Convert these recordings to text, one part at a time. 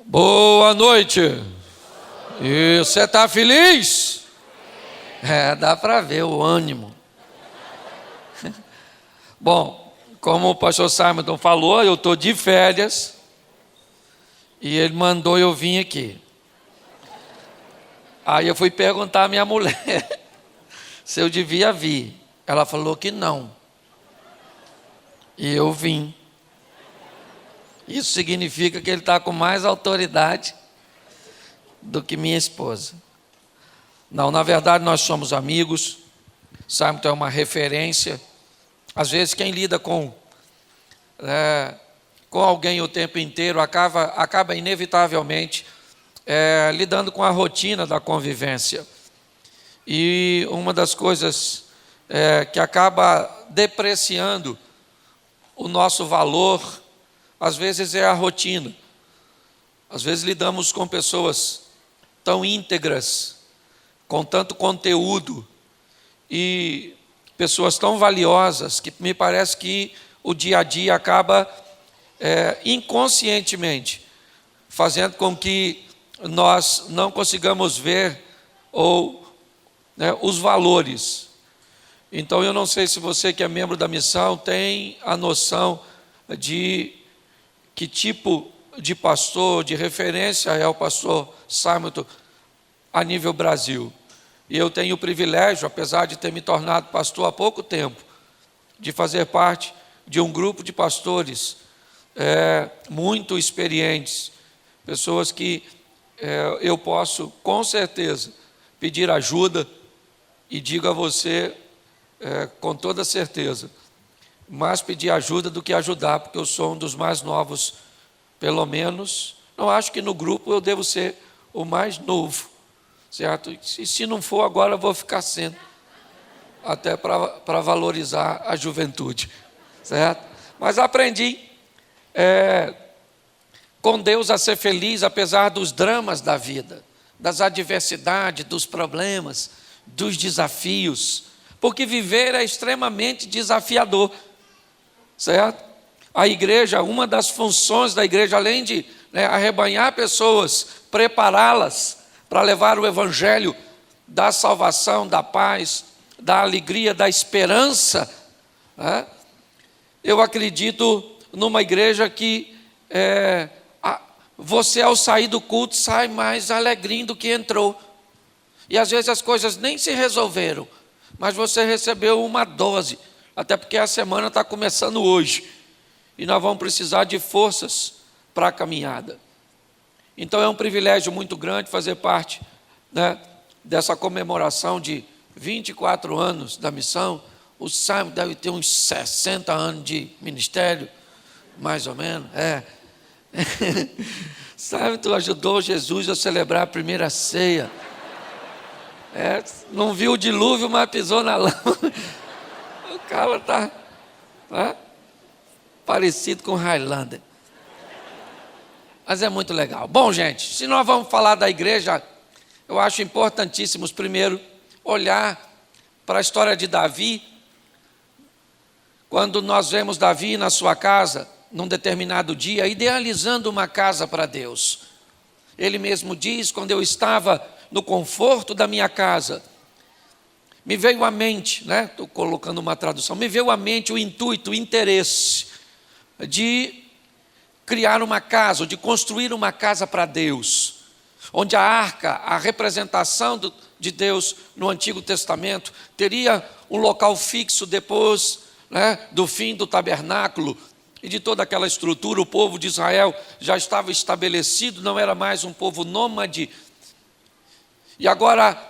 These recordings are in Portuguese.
Boa noite. E você está feliz? Dá para ver o ânimo. Bom, como o pastor Simon falou, eu estou de férias e ele mandou eu vir aqui. Aí eu fui perguntar à minha mulher se eu devia vir. Ela falou que não. E eu vim. Isso significa que ele está com mais autoridade do que minha esposa. Não, na verdade nós somos amigos. Simon é uma referência. Às vezes quem lida com alguém o tempo inteiro acaba inevitavelmente lidando com a rotina da convivência. E uma das coisas que acaba depreciando o nosso valor, às vezes é a rotina. Às vezes lidamos com pessoas tão íntegras, com tanto conteúdo, e pessoas tão valiosas, que me parece que o dia a dia acaba inconscientemente fazendo com que nós não consigamos ver os valores. Então eu não sei se você que é membro da missão tem a noção de que tipo de pastor, de referência é o pastor Simon a nível Brasil. E eu tenho o privilégio, apesar de ter me tornado pastor há pouco tempo, de fazer parte de um grupo de pastores muito experientes, pessoas que eu posso com certeza pedir ajuda, e digo a você com toda certeza, mais pedir ajuda do que ajudar, porque eu sou um dos mais novos, pelo menos. Não acho que no grupo eu devo ser o mais novo, certo? E se não for agora, eu vou ficar sendo, até para valorizar a juventude, certo? Mas aprendi com Deus a ser feliz, apesar dos dramas da vida, das adversidades, dos problemas, dos desafios, porque viver é extremamente desafiador, certo? A igreja, uma das funções da igreja, além de arrebanhar pessoas, prepará-las para levar o evangelho da salvação, da paz, da alegria, da esperança, eu acredito numa igreja que você, ao sair do culto, sai mais alegrinho do que entrou. E às vezes as coisas nem se resolveram, mas você recebeu uma dose, até porque a semana está começando hoje, e nós vamos precisar de forças para a caminhada. Então é um privilégio muito grande fazer parte dessa comemoração de 24 anos da missão. O Simon deve ter uns 60 anos de ministério, mais ou menos. Simon, tu ajudou Jesus a celebrar a primeira ceia. Não viu o dilúvio, mas pisou na lama. O cara está parecido com Highlander. Mas é muito legal. Bom, gente, se nós vamos falar da igreja, eu acho importantíssimo, primeiro, olhar para a história de Davi. Quando nós vemos Davi na sua casa, num determinado dia, idealizando uma casa para Deus. Ele mesmo diz: quando eu estava no conforto da minha casa, me veio à mente, estou colocando uma tradução, me veio à mente o intuito, o interesse de criar uma casa, de construir uma casa para Deus, onde a arca, a representação de Deus no Antigo Testamento, teria um local fixo depois do fim do tabernáculo e de toda aquela estrutura. O povo de Israel já estava estabelecido, não era mais um povo nômade. E agora,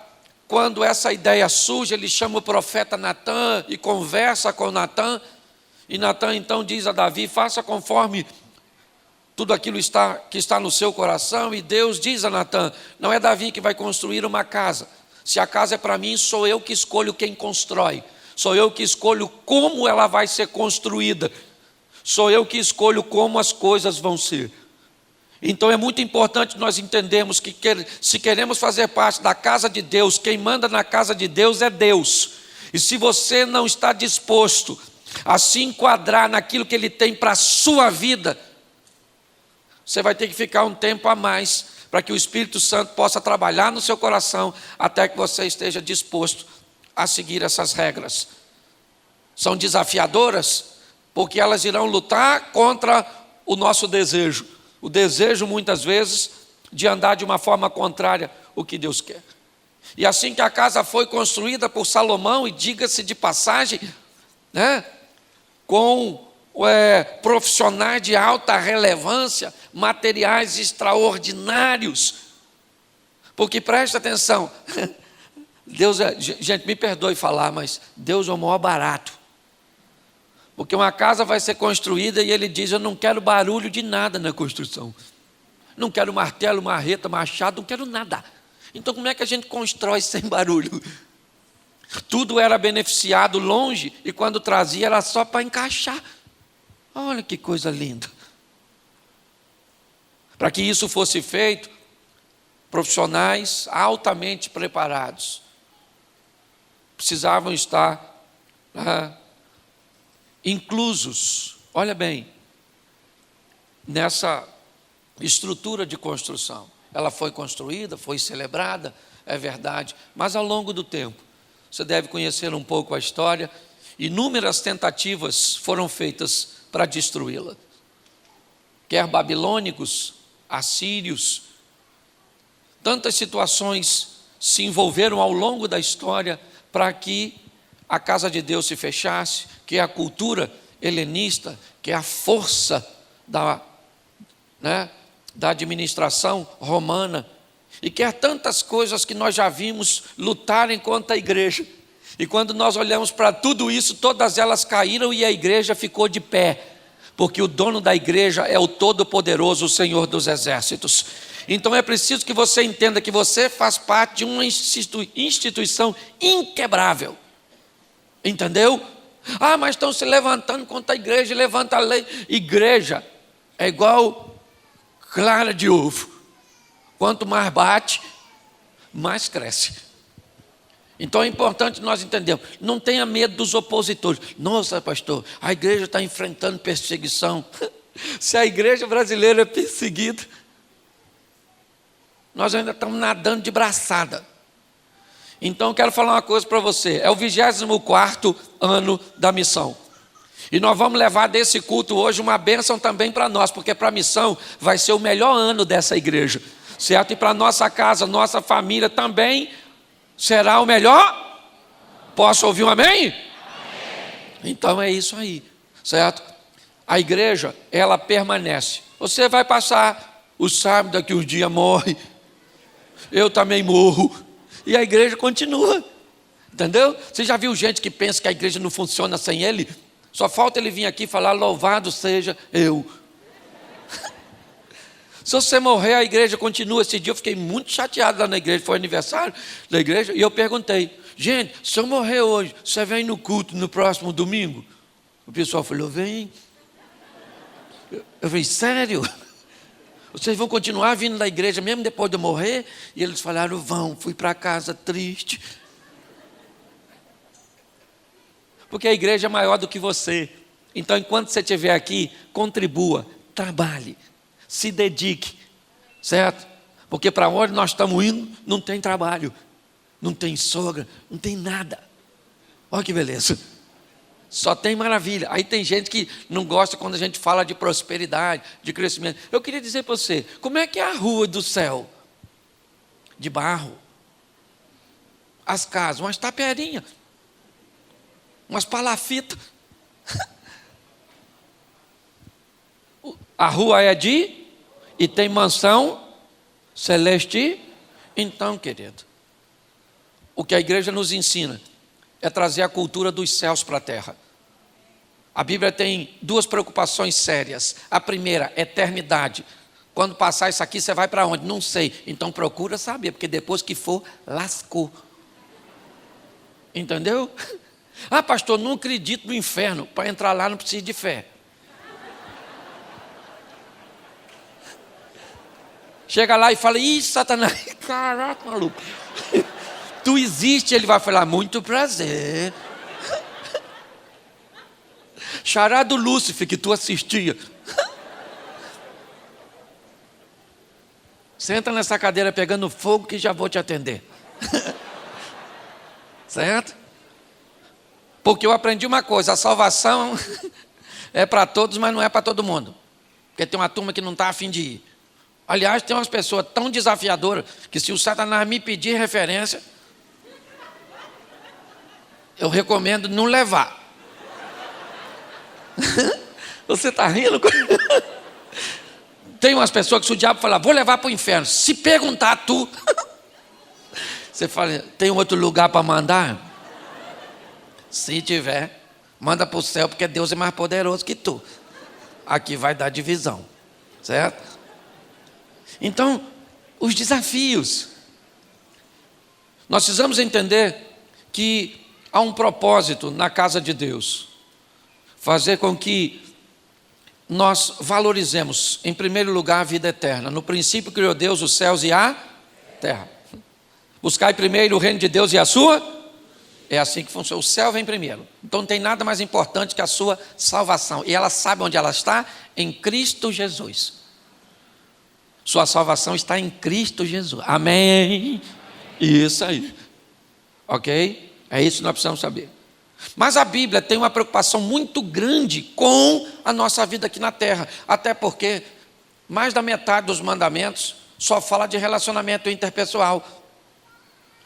quando essa ideia surge, ele chama o profeta Natã e conversa com Natã, e Natã então diz a Davi: faça conforme tudo aquilo que está no seu coração. E Deus diz a Natã: não é Davi que vai construir uma casa. Se a casa é para mim, sou eu que escolho quem constrói. Sou eu que escolho como ela vai ser construída. Sou eu que escolho como as coisas vão ser. Então é muito importante nós entendermos que se queremos fazer parte da casa de Deus, quem manda na casa de Deus é Deus. E se você não está disposto a se enquadrar naquilo que Ele tem para a sua vida, Você vai ter que ficar um tempo a mais para que o Espírito Santo possa trabalhar no seu coração até que você esteja disposto a seguir essas regras. São desafiadoras porque elas irão lutar contra o nosso desejo. O desejo, muitas vezes, de andar de uma forma contrária ao que Deus quer. E assim que a casa foi construída por Salomão, e diga-se de passagem, né, com profissionais de alta relevância, materiais extraordinários, porque presta atenção, Deus gente, me perdoe falar, mas Deus é o maior barato, porque uma casa vai ser construída e ele diz: eu não quero barulho de nada na construção, não quero martelo, marreta, machado, não quero nada. Então como é que a gente constrói sem barulho? Tudo era beneficiado longe, e quando trazia era só para encaixar. Olha que coisa linda. Para que isso fosse feito, profissionais altamente preparados precisavam estar inclusos, olha bem, nessa estrutura de construção. Ela foi construída, foi celebrada, é verdade, mas ao longo do tempo, você deve conhecer um pouco a história, inúmeras tentativas foram feitas para destruí-la. Quer babilônicos, assírios, tantas situações se envolveram ao longo da história para que a casa de Deus se fechasse, que a cultura helenista, que a força da administração romana, e quer tantas coisas que nós já vimos lutarem contra a igreja. E quando nós olhamos para tudo isso, todas elas caíram e a igreja ficou de pé, porque o dono da igreja é o Todo-Poderoso, o Senhor dos Exércitos. Então é preciso que você entenda que você faz parte de uma instituição inquebrável. Entendeu? Ah, mas estão se levantando contra a igreja, levanta a lei. Igreja é igual clara de ovo. Quanto mais bate, mais cresce. Então é importante nós entendermos, não tenha medo dos opositores. Nossa, pastor, a igreja está enfrentando perseguição. Se a igreja brasileira é perseguida, nós ainda estamos nadando de braçada. Então eu quero falar uma coisa para você, é o 24º ano da missão. E nós vamos levar desse culto hoje uma bênção também para nós, porque para a missão vai ser o melhor ano dessa igreja, certo? E para a nossa casa, nossa família também será o melhor? Posso ouvir um amém? Amém. Então é isso aí, certo? A igreja, ela permanece. Você vai passar, o sábado daqui uns dias morre, eu também morro, e a igreja continua, entendeu? Você já viu gente que pensa que a igreja não funciona sem ele? Só falta ele vir aqui e falar: louvado seja eu. Se você morrer, a igreja continua. Esse dia eu fiquei muito chateado lá na igreja, foi aniversário da igreja, e eu perguntei: gente, se eu morrer hoje, você vem no culto no próximo domingo? O pessoal falou: vem. Eu falei: sério? Vocês vão continuar vindo na igreja mesmo depois de eu morrer? E eles falaram: vão. Fui para casa triste. Porque a igreja é maior do que você. Então, enquanto você estiver aqui, contribua, trabalhe, se dedique, certo? Porque para onde nós estamos indo, não tem trabalho, não tem sogra, não tem nada. Olha que beleza. Só tem maravilha. Aí tem gente que não gosta quando a gente fala de prosperidade, de crescimento. Eu queria dizer para você, como é que é a rua do céu? De barro. As casas, umas taperinhas, umas palafitas. A rua é e tem mansão celeste. Então, querido, o que a igreja nos ensina é trazer a cultura dos céus para a terra. A Bíblia tem duas preocupações sérias. A primeira, eternidade. Quando passar isso aqui, você vai para onde? Não sei. Então procura saber, porque depois que for, lascou. Entendeu? Ah, pastor, não acredito no inferno. Para entrar lá não precisa de fé. Chega lá e fala: ih, Satanás, caraca, maluco. Tu existe, ele vai falar: muito prazer. Chará do Lúcifer que tu assistia. Senta nessa cadeira pegando fogo que já vou te atender. Certo? Porque eu aprendi uma coisa, a salvação é para todos, mas não é para todo mundo. Porque tem uma turma que não está a fim de ir. Aliás, tem umas pessoas tão desafiadoras que se o Satanás me pedir referência, eu recomendo não levar. Você está rindo? Tem umas pessoas que se o diabo falar, vou levar para o inferno, se perguntar tu, você fala, tem outro lugar para mandar? Se tiver, manda para o céu, porque Deus é mais poderoso que tu. Aqui vai dar divisão, certo? Então, os desafios. Nós precisamos entender que há um propósito na casa de Deus. Fazer com que nós valorizemos, em primeiro lugar, a vida eterna. No princípio criou Deus os céus e a terra. Buscai primeiro o reino de Deus e a sua. É assim que funciona. O céu vem primeiro. Então não tem nada mais importante que a sua salvação. E ela sabe onde ela está? Em Cristo Jesus. Sua salvação está em Cristo Jesus. Amém. Isso aí. Ok? É isso que nós precisamos saber. Mas a Bíblia tem uma preocupação muito grande com a nossa vida aqui na terra. Até porque mais da metade dos mandamentos só fala de relacionamento interpessoal.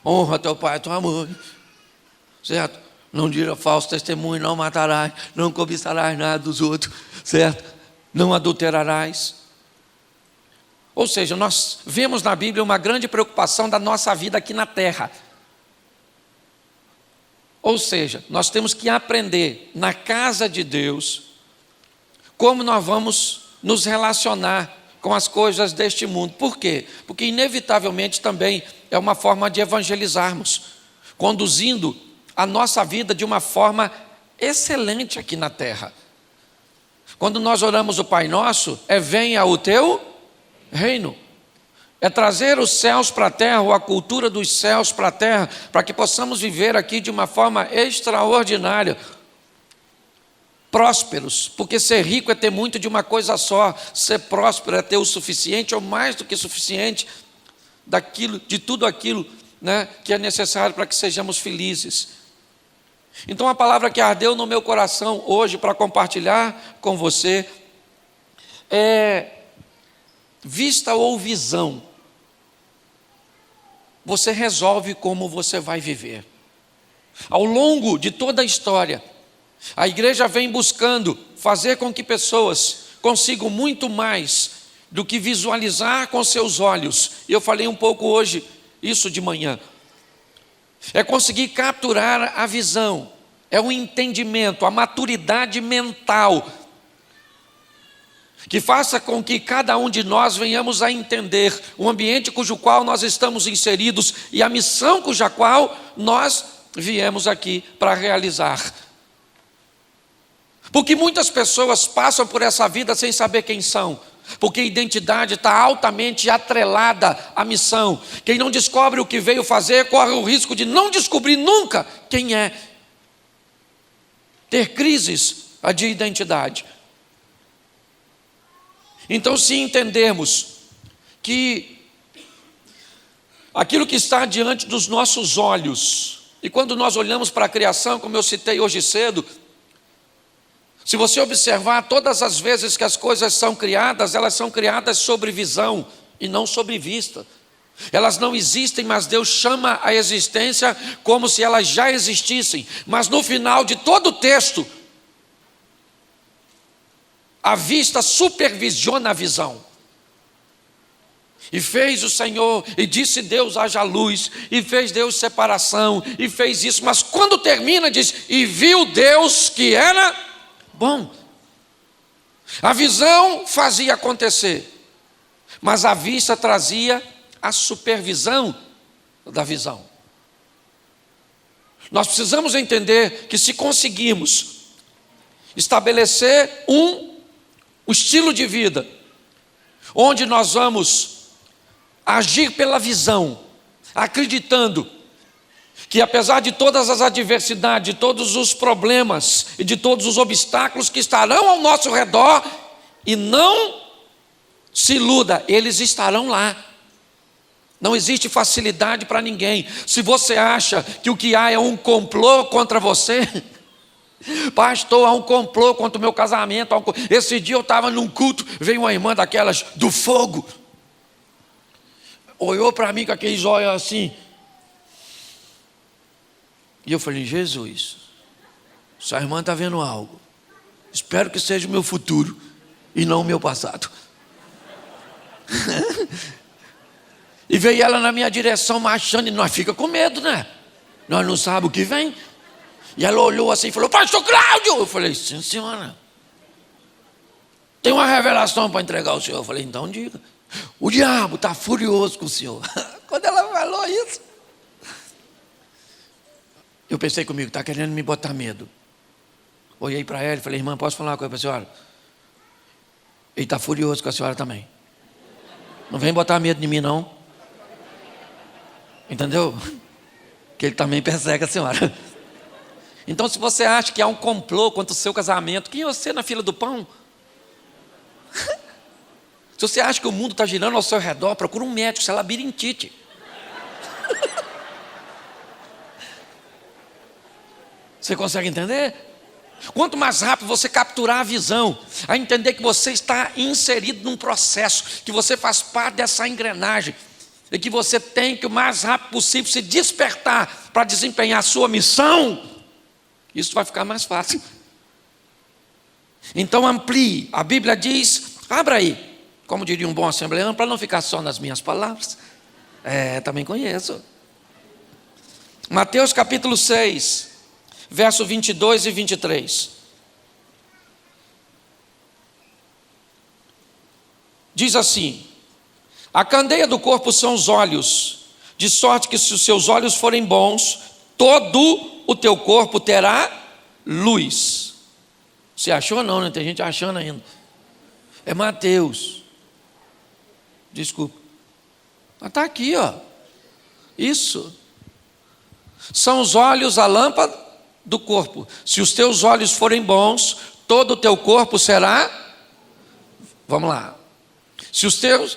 Honra teu pai e tua mãe. Certo? Não dirá falso testemunho, não matarás, não cobiçarás nada dos outros. Certo? Não adulterarás. Ou seja, nós vemos na Bíblia uma grande preocupação da nossa vida aqui na terra. Ou seja, nós temos que aprender na casa de Deus como nós vamos nos relacionar com as coisas deste mundo. Por quê? Porque inevitavelmente também é uma forma de evangelizarmos, conduzindo a nossa vida de uma forma excelente aqui na terra. Quando nós oramos o Pai Nosso, venha o teu reino. É trazer os céus para a terra, ou a cultura dos céus para a terra, para que possamos viver aqui de uma forma extraordinária, prósperos, porque ser rico é ter muito de uma coisa só, ser próspero é ter o suficiente ou mais do que suficiente de tudo aquilo, né, que é necessário para que sejamos felizes. Então a palavra que ardeu no meu coração hoje para compartilhar com você é vista ou visão. Você resolve como você vai viver. Ao longo de toda a história, a igreja vem buscando fazer com que pessoas consigam muito mais do que visualizar com seus olhos. E eu falei um pouco hoje isso de manhã. É conseguir capturar a visão, é o entendimento, a maturidade mental, que faça com que cada um de nós venhamos a entender o ambiente cujo qual nós estamos inseridos e a missão cuja qual nós viemos aqui para realizar. Porque muitas pessoas passam por essa vida sem saber quem são, porque a identidade está altamente atrelada à missão. Quem não descobre o que veio fazer corre o risco de não descobrir nunca quem é. Ter crises de identidade. Então, se entendermos que aquilo que está diante dos nossos olhos, e quando nós olhamos para a criação, como eu citei hoje cedo, se você observar todas as vezes que as coisas são criadas, elas são criadas sobre visão e não sobre vista. Elas não existem, mas Deus chama a existência como se elas já existissem. Mas no final de todo o texto, a vista supervisiona a visão. E fez o Senhor, e disse Deus, haja luz, e fez Deus separação, e fez isso. Mas quando termina, diz, e viu Deus que era bom. A visão fazia acontecer, mas a vista trazia a supervisão da visão. Nós precisamos entender que se conseguirmos estabelecer um estilo de vida, onde nós vamos agir pela visão, acreditando que apesar de todas as adversidades, de todos os problemas e de todos os obstáculos que estarão ao nosso redor, e não se iluda, eles estarão lá. Não existe facilidade para ninguém. Se você acha que o que há é um complô contra você, pastor, há um complô contra o meu casamento. Esse dia eu estava num culto, veio uma irmã daquelas do fogo, olhou para mim com aqueles olhos assim, e eu falei: Jesus, essa irmã está vendo algo, espero que seja o meu futuro e não o meu passado. E veio ela na minha direção marchando, e nós fica com medo, né? Nós não sabemos o que vem. E ela olhou assim e falou: pastor Cláudio! Eu falei: sim, senhora, tem uma revelação para entregar ao senhor. Eu falei: então diga. O diabo está furioso com o senhor. Quando ela falou isso, eu pensei comigo: está querendo me botar medo. Olhei para ela e falei: irmã, posso falar uma coisa para a senhora? Ele está furioso com a senhora também. Não vem botar medo em mim, não. Entendeu? Que ele também persegue a senhora. Então, se você acha que há um complô contra o seu casamento, quem é você na fila do pão? Se você acha que o mundo está girando ao seu redor, procura um médico, isso é labirintite. Você consegue entender? Quanto mais rápido você capturar a visão, a entender que você está inserido num processo, que você faz parte dessa engrenagem, e que você tem que o mais rápido possível se despertar para desempenhar a sua missão, isso vai ficar mais fácil. Então amplie. A Bíblia diz, abra aí, como diria um bom assembleano, para não ficar só nas minhas palavras. Também conheço. Mateus capítulo 6, verso 22 e 23. Diz assim: a candeia do corpo são os olhos, de sorte que se os seus olhos forem bons, todo o teu corpo terá luz. Você achou ou não, né? Tem gente achando ainda. É Mateus. Desculpa. Mas está aqui, ó. Isso. São os olhos a lâmpada do corpo. Se os teus olhos forem bons, todo o teu corpo será. Vamos lá. Se os teus,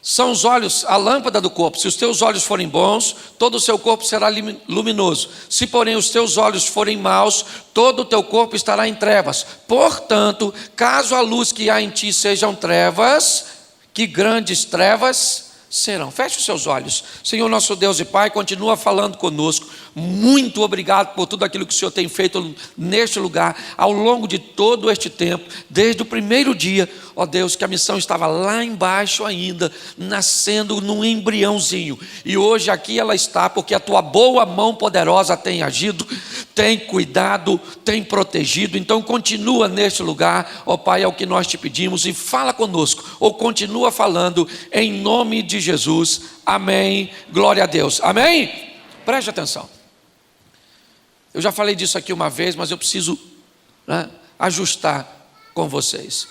são os olhos a lâmpada do corpo. Se os teus olhos forem bons, todo o seu corpo será luminoso. Se porém os teus olhos forem maus, todo o teu corpo estará em trevas. Portanto, caso a luz que há em ti sejam trevas, que grandes trevas serão. Feche os seus olhos. Senhor nosso Deus e Pai, continua falando conosco. Muito obrigado por tudo aquilo que o Senhor tem feito neste lugar, ao longo de todo este tempo, desde o primeiro dia, ó Deus, que a missão estava lá embaixo ainda, nascendo num embriãozinho, e hoje aqui ela está, porque a tua boa mão poderosa tem agido, tem cuidado, tem protegido. Então continua neste lugar, ó Pai, é o que nós te pedimos, e fala conosco, ou continua falando, em nome de Jesus, amém, glória a Deus, amém? Preste atenção. Eu já falei disso aqui uma vez, mas eu preciso ajustar com vocês.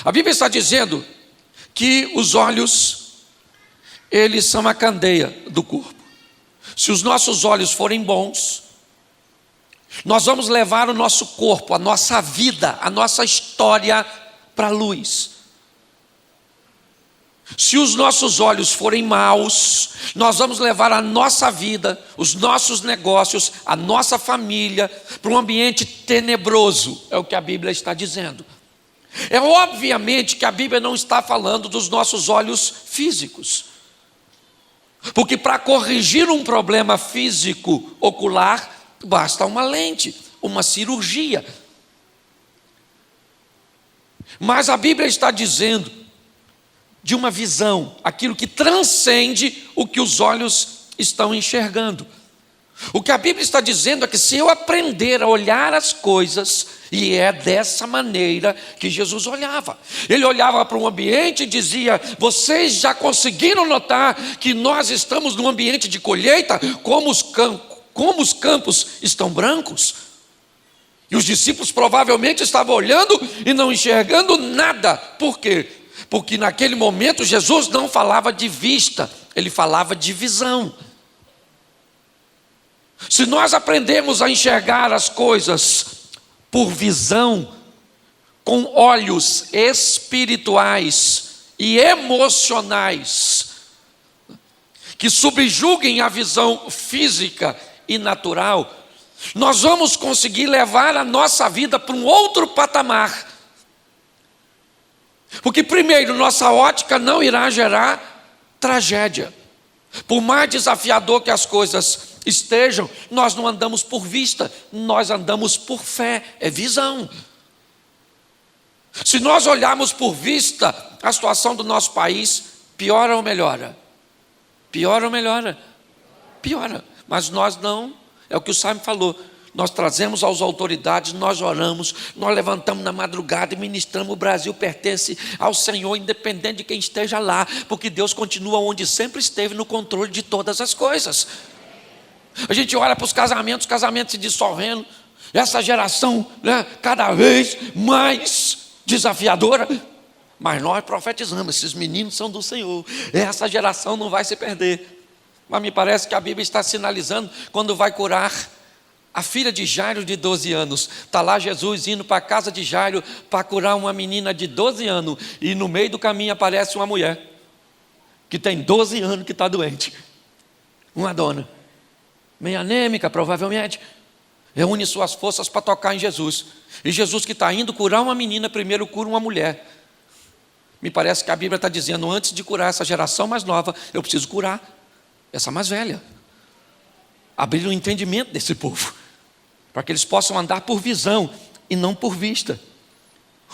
A Bíblia está dizendo que os olhos, eles são a candeia do corpo. Se os nossos olhos forem bons, nós vamos levar o nosso corpo, a nossa vida, a nossa história para a luz. Se os nossos olhos forem maus, nós vamos levar a nossa vida, os nossos negócios, a nossa família para um ambiente tenebroso, é o que a Bíblia está dizendo. É obviamente que a Bíblia não está falando dos nossos olhos físicos, porque para corrigir um problema físico ocular, basta uma lente, uma cirurgia. Mas a Bíblia está dizendo de uma visão, aquilo que transcende o que os olhos estão enxergando. O que a Bíblia está dizendo é que se eu aprender a olhar as coisas, e é dessa maneira que Jesus olhava. Ele olhava para um ambiente e dizia: vocês já conseguiram notar que nós estamos num ambiente de colheita, como os campos estão brancos? E os discípulos provavelmente estavam olhando e não enxergando nada. Por quê? Porque naquele momento Jesus não falava de vista, ele falava de visão. Se nós aprendemos a enxergar as coisas por visão, com olhos espirituais e emocionais, que subjuguem a visão física e natural, nós vamos conseguir levar a nossa vida para um outro patamar. Porque, primeiro, nossa ótica não irá gerar tragédia. Por mais desafiador que as coisas estejam, nós não andamos por vista, nós andamos por fé, é visão. Se nós olharmos por vista, a situação do nosso país piora ou melhora? Piora ou melhora? Piora. Mas nós não, é o que o Simon falou, nós trazemos às autoridades, nós oramos, nós levantamos na madrugada e ministramos. O Brasil pertence ao Senhor, independente de quem esteja lá, porque Deus continua onde sempre esteve, no controle de todas as coisas. A gente olha para os casamentos se dissolvendo, essa geração, né, cada vez mais desafiadora, mas nós profetizamos, esses meninos são do Senhor, essa geração não vai se perder. Mas me parece que a Bíblia está sinalizando quando vai curar a filha de Jairo de 12 anos, está lá Jesus indo para a casa de Jairo para curar uma menina de 12 anos, e no meio do caminho aparece uma mulher, que tem 12 anos que está doente, uma dona, meio anêmica provavelmente, reúne suas forças para tocar em Jesus, e Jesus que está indo curar uma menina, primeiro cura uma mulher. Me parece que a Bíblia está dizendo, antes de curar essa geração mais nova, eu preciso curar essa mais velha, abrir o entendimento desse povo, para que eles possam andar por visão e não por vista.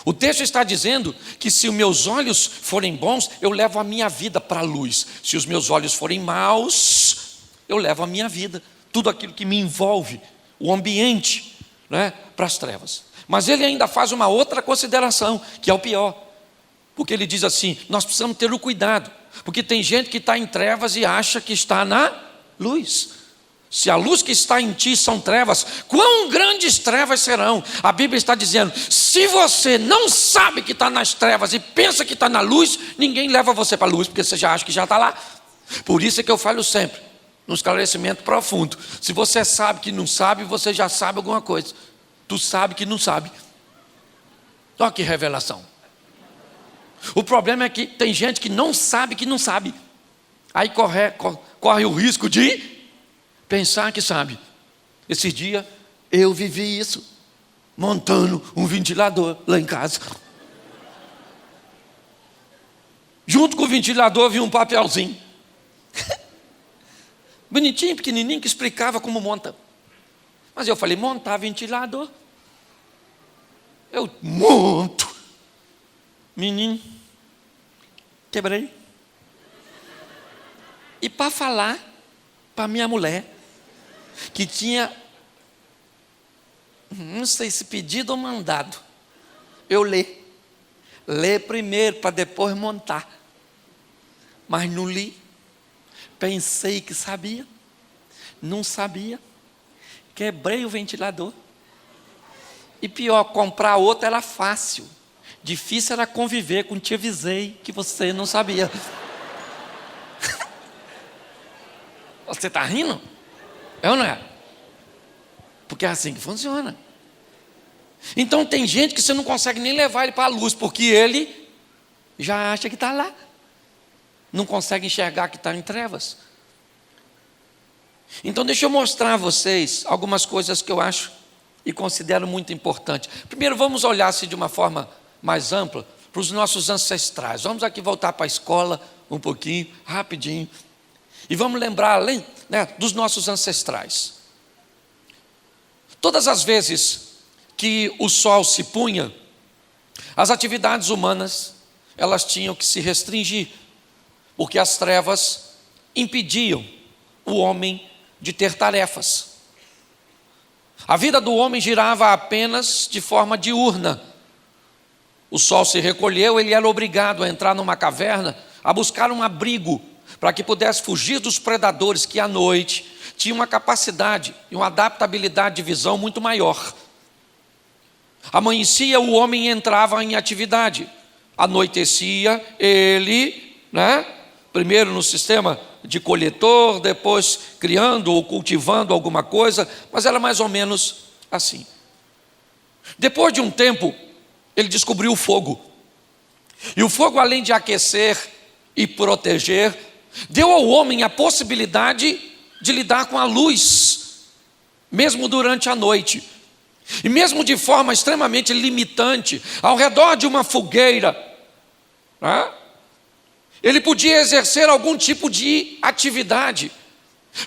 O texto está dizendo que se os meus olhos forem bons, eu levo a minha vida para a luz. Se os meus olhos forem maus, eu levo a minha vida, tudo aquilo que me envolve, o ambiente, né, para as trevas. Mas ele ainda faz uma outra consideração, que é o pior, porque ele diz assim, nós precisamos ter o cuidado, porque tem gente que está em trevas e acha que está na luz. Se a luz que está em ti são trevas, quão grandes trevas serão? A Bíblia está dizendo, se você não sabe que está nas trevas e pensa que está na luz, ninguém leva você para a luz, porque você já acha que já está lá. Por isso é que eu falo sempre, num esclarecimento profundo, se você sabe que não sabe, você já sabe alguma coisa. Tu sabe que não sabe. Olha que revelação. O problema é que tem gente que não sabe que não sabe, aí corre o risco de pensar que sabe. Esse dia eu vivi isso, montando um ventilador lá em casa. Junto com o ventilador vinha um papelzinho, bonitinho, pequenininho, que explicava como monta. Mas eu falei, montar ventilador? Eu monto. Menino, quebrei. E para falar para minha mulher, que tinha, não sei se pedido ou mandado, eu ler primeiro para depois montar, mas não li, pensei que sabia, não sabia, quebrei o ventilador. E pior, comprar outro era fácil, difícil era conviver com te avisei que você não sabia. Você está rindo? É ou não é? Porque é assim que funciona. Então tem gente que você não consegue nem levar ele para a luz, porque ele já acha que está lá, não consegue enxergar que está em trevas. Então deixa eu mostrar a vocês algumas coisas que eu acho e considero muito importantes. Primeiro vamos olhar assim de uma forma mais ampla para os nossos ancestrais. Vamos aqui voltar para a escola um pouquinho, rapidinho. E vamos lembrar, além, né, dos nossos ancestrais. Todas as vezes que o sol se punha, as atividades humanas, elas tinham que se restringir, porque as trevas impediam o homem de ter tarefas. A vida do homem girava apenas de forma diurna. O sol se recolheu, ele era obrigado a entrar numa caverna, a buscar um abrigo, para que pudesse fugir dos predadores que à noite tinham uma capacidade e uma adaptabilidade de visão muito maior. Amanhecia, o homem entrava em atividade. Anoitecia, ele, né, primeiro no sistema de coletor, depois criando ou cultivando alguma coisa, mas era mais ou menos assim. Depois de um tempo, ele descobriu o fogo. E o fogo, além de aquecer e proteger, deu ao homem a possibilidade de lidar com a luz, mesmo durante a noite. E mesmo de forma extremamente limitante, ao redor de uma fogueira, ele podia exercer algum tipo de atividade,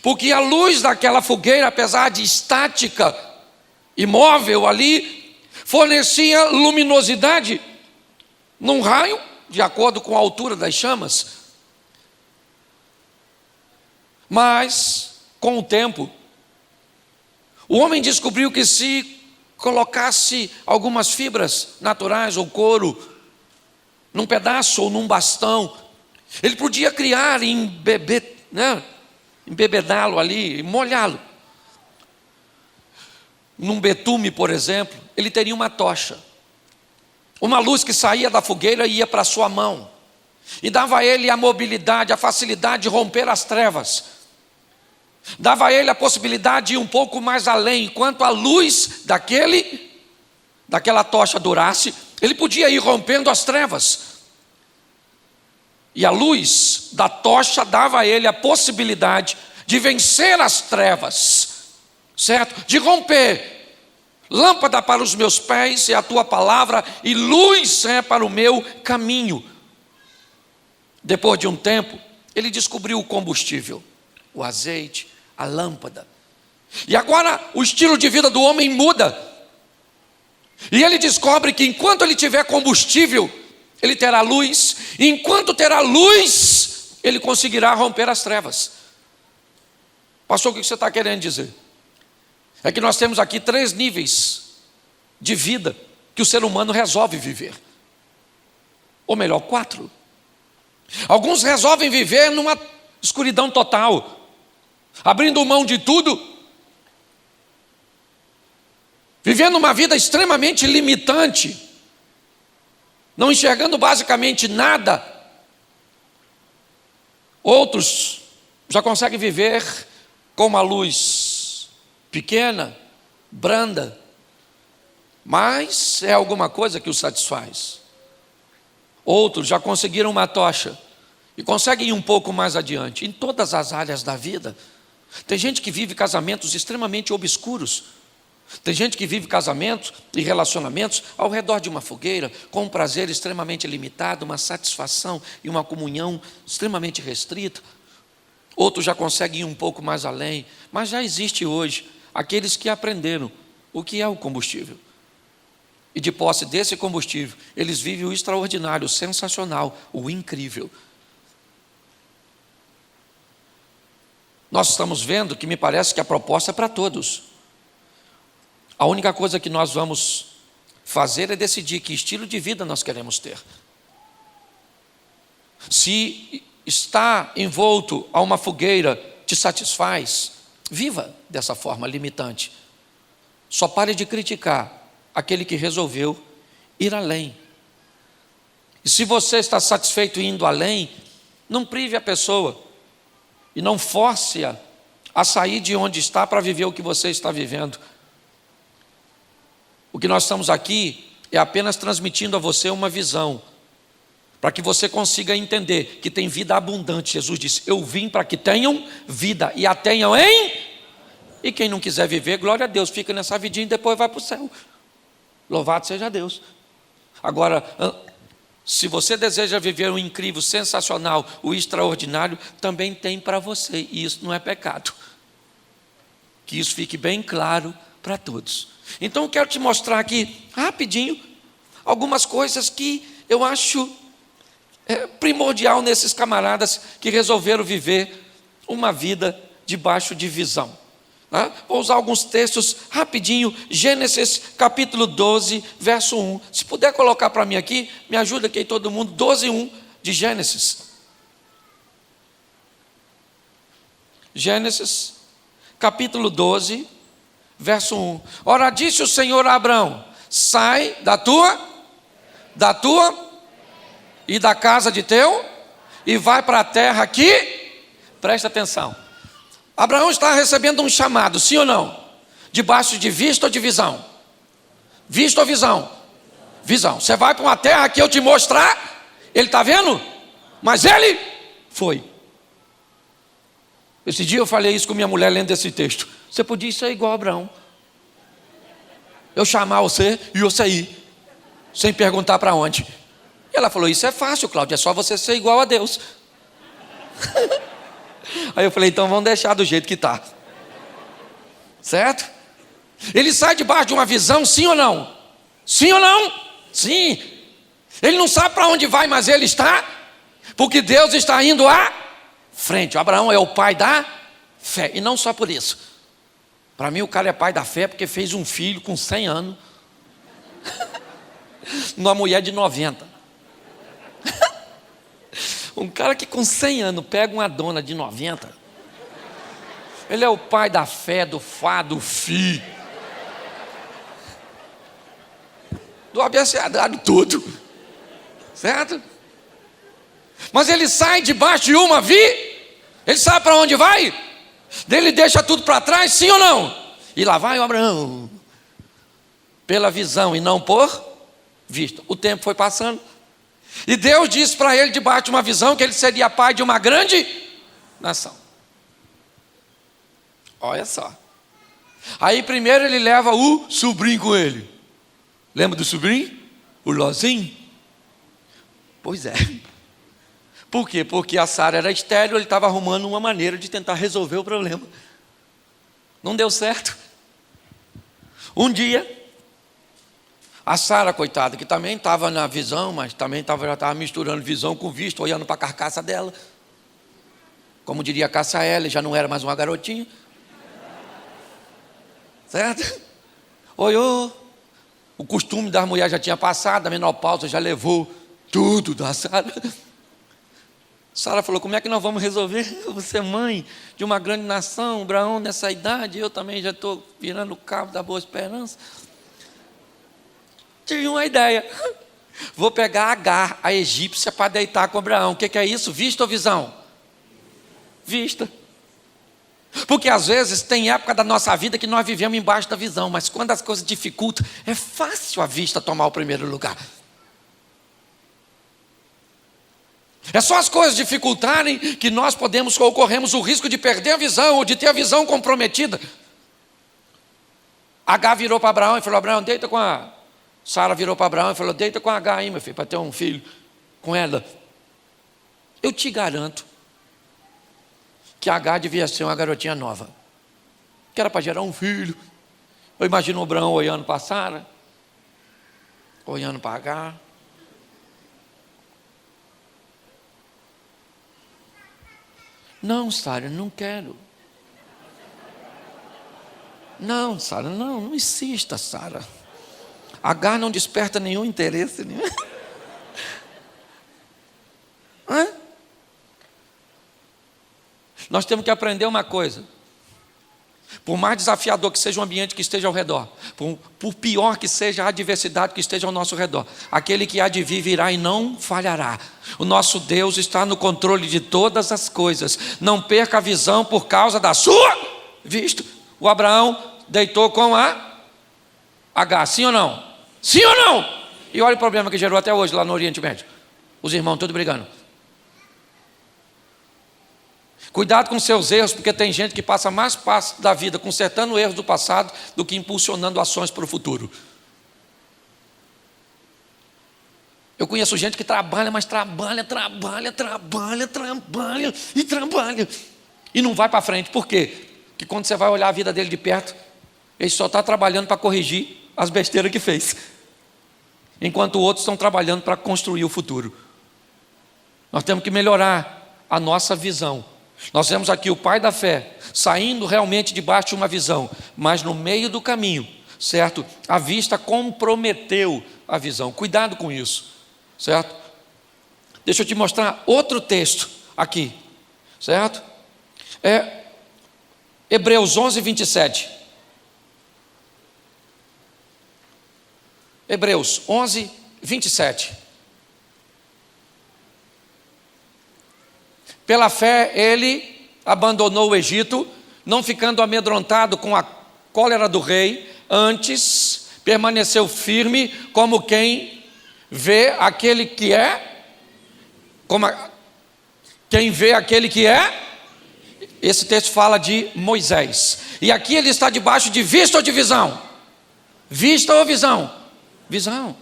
porque a luz daquela fogueira, apesar de estática, imóvel ali, fornecia luminosidade num raio, de acordo com a altura das chamas. Mas, com o tempo, o homem descobriu que se colocasse algumas fibras naturais ou couro num pedaço ou num bastão, ele podia criar e embebedá-lo ali, molhá-lo. Num betume, por exemplo, ele teria uma tocha. Uma luz que saía da fogueira e ia para a sua mão. E dava a ele a mobilidade, a facilidade de romper as trevas. Dava a ele a possibilidade de ir um pouco mais além. Enquanto a luz daquela tocha durasse, ele podia ir rompendo as trevas. E a luz da tocha dava a ele a possibilidade de vencer as trevas, certo? De romper. Lâmpada para os meus pés é a tua palavra, e luz é para o meu caminho. Depois de um tempo, ele descobriu o combustível, o azeite, a lâmpada. E agora o estilo de vida do homem muda. E ele descobre que enquanto ele tiver combustível, ele terá luz. E enquanto terá luz, ele conseguirá romper as trevas. Pastor, o que você está querendo dizer? É que nós temos aqui 3 níveis de vida que o ser humano resolve viver. Ou melhor, 4. Alguns resolvem viver numa escuridão total, abrindo mão de tudo, vivendo uma vida extremamente limitante, não enxergando basicamente nada. Outros já conseguem viver com uma luz pequena, branda, mas é alguma coisa que os satisfaz. Outros já conseguiram uma tocha e conseguem ir um pouco mais adiante. Em todas as áreas da vida, tem gente que vive casamentos extremamente obscuros. Tem gente que vive casamentos e relacionamentos ao redor de uma fogueira, com um prazer extremamente limitado, uma satisfação e uma comunhão extremamente restrita. Outros já conseguem ir um pouco mais além, mas já existe hoje aqueles que aprenderam o que é o combustível. E de posse desse combustível, eles vivem o extraordinário, o sensacional, o incrível. Nós estamos vendo que me parece que a proposta é para todos. A única coisa que nós vamos fazer é decidir que estilo de vida nós queremos ter. Se estar envolto a uma fogueira te satisfaz, viva dessa forma limitante. Só pare de criticar aquele que resolveu ir além. E se você está satisfeito indo além, não prive a pessoa e não force-a a sair de onde está para viver o que você está vivendo. O que nós estamos aqui é apenas transmitindo a você uma visão, para que você consiga entender que tem vida abundante. Jesus disse: eu vim para que tenham vida e a tenham em... E quem não quiser viver, glória a Deus, fica nessa vidinha e depois vai para o céu. Louvado seja Deus. Agora, se você deseja viver o incrível, sensacional, o extraordinário, também tem para você, e isso não é pecado. Que isso fique bem claro para todos. Então eu quero te mostrar aqui, rapidinho, algumas coisas que eu acho primordial nesses camaradas que resolveram viver uma vida debaixo de visão. Vou usar alguns textos rapidinho. Gênesis capítulo 12, verso 1. Se puder colocar para mim aqui, me ajuda aqui todo mundo. 12:1 de Gênesis. Gênesis capítulo 12, verso 1. Ora, disse o Senhor a Abrão: sai da tua e da casa de teu e vai para a terra que... Presta atenção. Abraão está recebendo um chamado, sim ou não? Debaixo de vista ou de visão? Vista ou visão? Visão. Você vai para uma terra que eu te mostrar. Ele está vendo? Mas ele foi. Esse dia eu falei isso com minha mulher lendo esse texto. Você podia ser igual a Abraão. Eu chamar você e você ir, sem perguntar para onde. E ela falou, isso é fácil, Cláudio, é só você ser igual a Deus. Aí eu falei, então vamos deixar do jeito que está. Certo? Ele sai debaixo de uma visão, sim ou não? Sim ou não? Sim. Ele não sabe para onde vai, mas ele está, porque Deus está indo à frente. O Abraão é o pai da fé, e não só por isso. Para mim o cara é pai da fé porque fez um filho com 100 anos, numa mulher de 90. Um cara que com 100 anos pega uma dona de 90, ele é o pai da fé, do fado, do fi, do abecedário todo, certo? Mas ele sai debaixo de uma ele sabe para onde vai? Ele deixa tudo para trás, sim ou não? E lá vai o Abraão, pela visão e não por vista. O tempo foi passando, e Deus disse para ele, debaixo de uma visão, que ele seria pai de uma grande nação. Olha só. Aí primeiro ele leva o sobrinho com ele. Lembra do sobrinho? O Lozinho? Pois é. Por quê? Porque a Sara era estéril, ele estava arrumando uma maneira de tentar resolver o problema. Não deu certo. Um dia, a Sara, coitada, que também estava na visão, mas também já estava misturando visão com vista, olhando para a carcaça dela. Como diria a Cassaela, já não era mais uma garotinha. Certo? Olhou. O costume das mulheres já tinha passado, a menopausa já levou tudo da Sara. Sara falou, como é que nós vamos resolver? Você é mãe de uma grande nação, Abraão nessa idade, eu também já estou virando o cabo da Boa Esperança. Tive uma ideia. Vou pegar Agar, a egípcia, para deitar com Abraão. O que é isso? Vista ou visão? Vista. Porque às vezes tem época da nossa vida que nós vivemos embaixo da visão, mas quando as coisas dificultam, é fácil a vista tomar o primeiro lugar. É só as coisas dificultarem que nós corremos o risco de perder a visão, ou de ter a visão comprometida. Agar virou para Abraão e falou, Abraão, deita com a... Sara virou para Abraão e falou, deita com a Agar aí, meu filho, para ter um filho com ela. Eu te garanto que a Agar devia ser uma garotinha nova, que era para gerar um filho. Eu imagino o Abraão olhando para Sara, olhando para Agar. Não, Sara, não quero. Não, Sara, não insista, Sara. Agar não desperta nenhum interesse. Hã? Nós temos que aprender uma coisa. Por mais desafiador que seja o ambiente que esteja ao redor, por pior que seja a adversidade que esteja ao nosso redor, aquele que há de vir virá e não falhará. O nosso Deus está no controle de todas as coisas. Não perca a visão por causa da sua vista. O Abraão deitou com a Agar, sim ou não? Sim ou não? E olha o problema que gerou até hoje lá no Oriente Médio. Os irmãos todos brigando. Cuidado com seus erros, porque tem gente que passa mais parte da vida consertando erros do passado do que impulsionando ações para o futuro. Eu conheço gente que trabalha, mas trabalha e não vai para frente. Por quê? Porque quando você vai olhar a vida dele de perto, ele só está trabalhando para corrigir as besteiras que fez, enquanto outros estão trabalhando para construir o futuro. Nós temos que melhorar a nossa visão. Nós vemos aqui o pai da fé saindo realmente debaixo de uma visão, mas no meio do caminho, certo? A vista comprometeu a visão. Cuidado com isso, certo? Deixa eu te mostrar outro texto aqui, certo? Hebreus 11, 27. Hebreus 11, 27. Pela fé ele abandonou o Egito, não ficando amedrontado com a cólera do rei, antes permaneceu firme como quem vê aquele que é, quem vê aquele que é Esse texto fala de Moisés. E aqui ele está debaixo de vista ou de visão? Vista ou visão? Visão.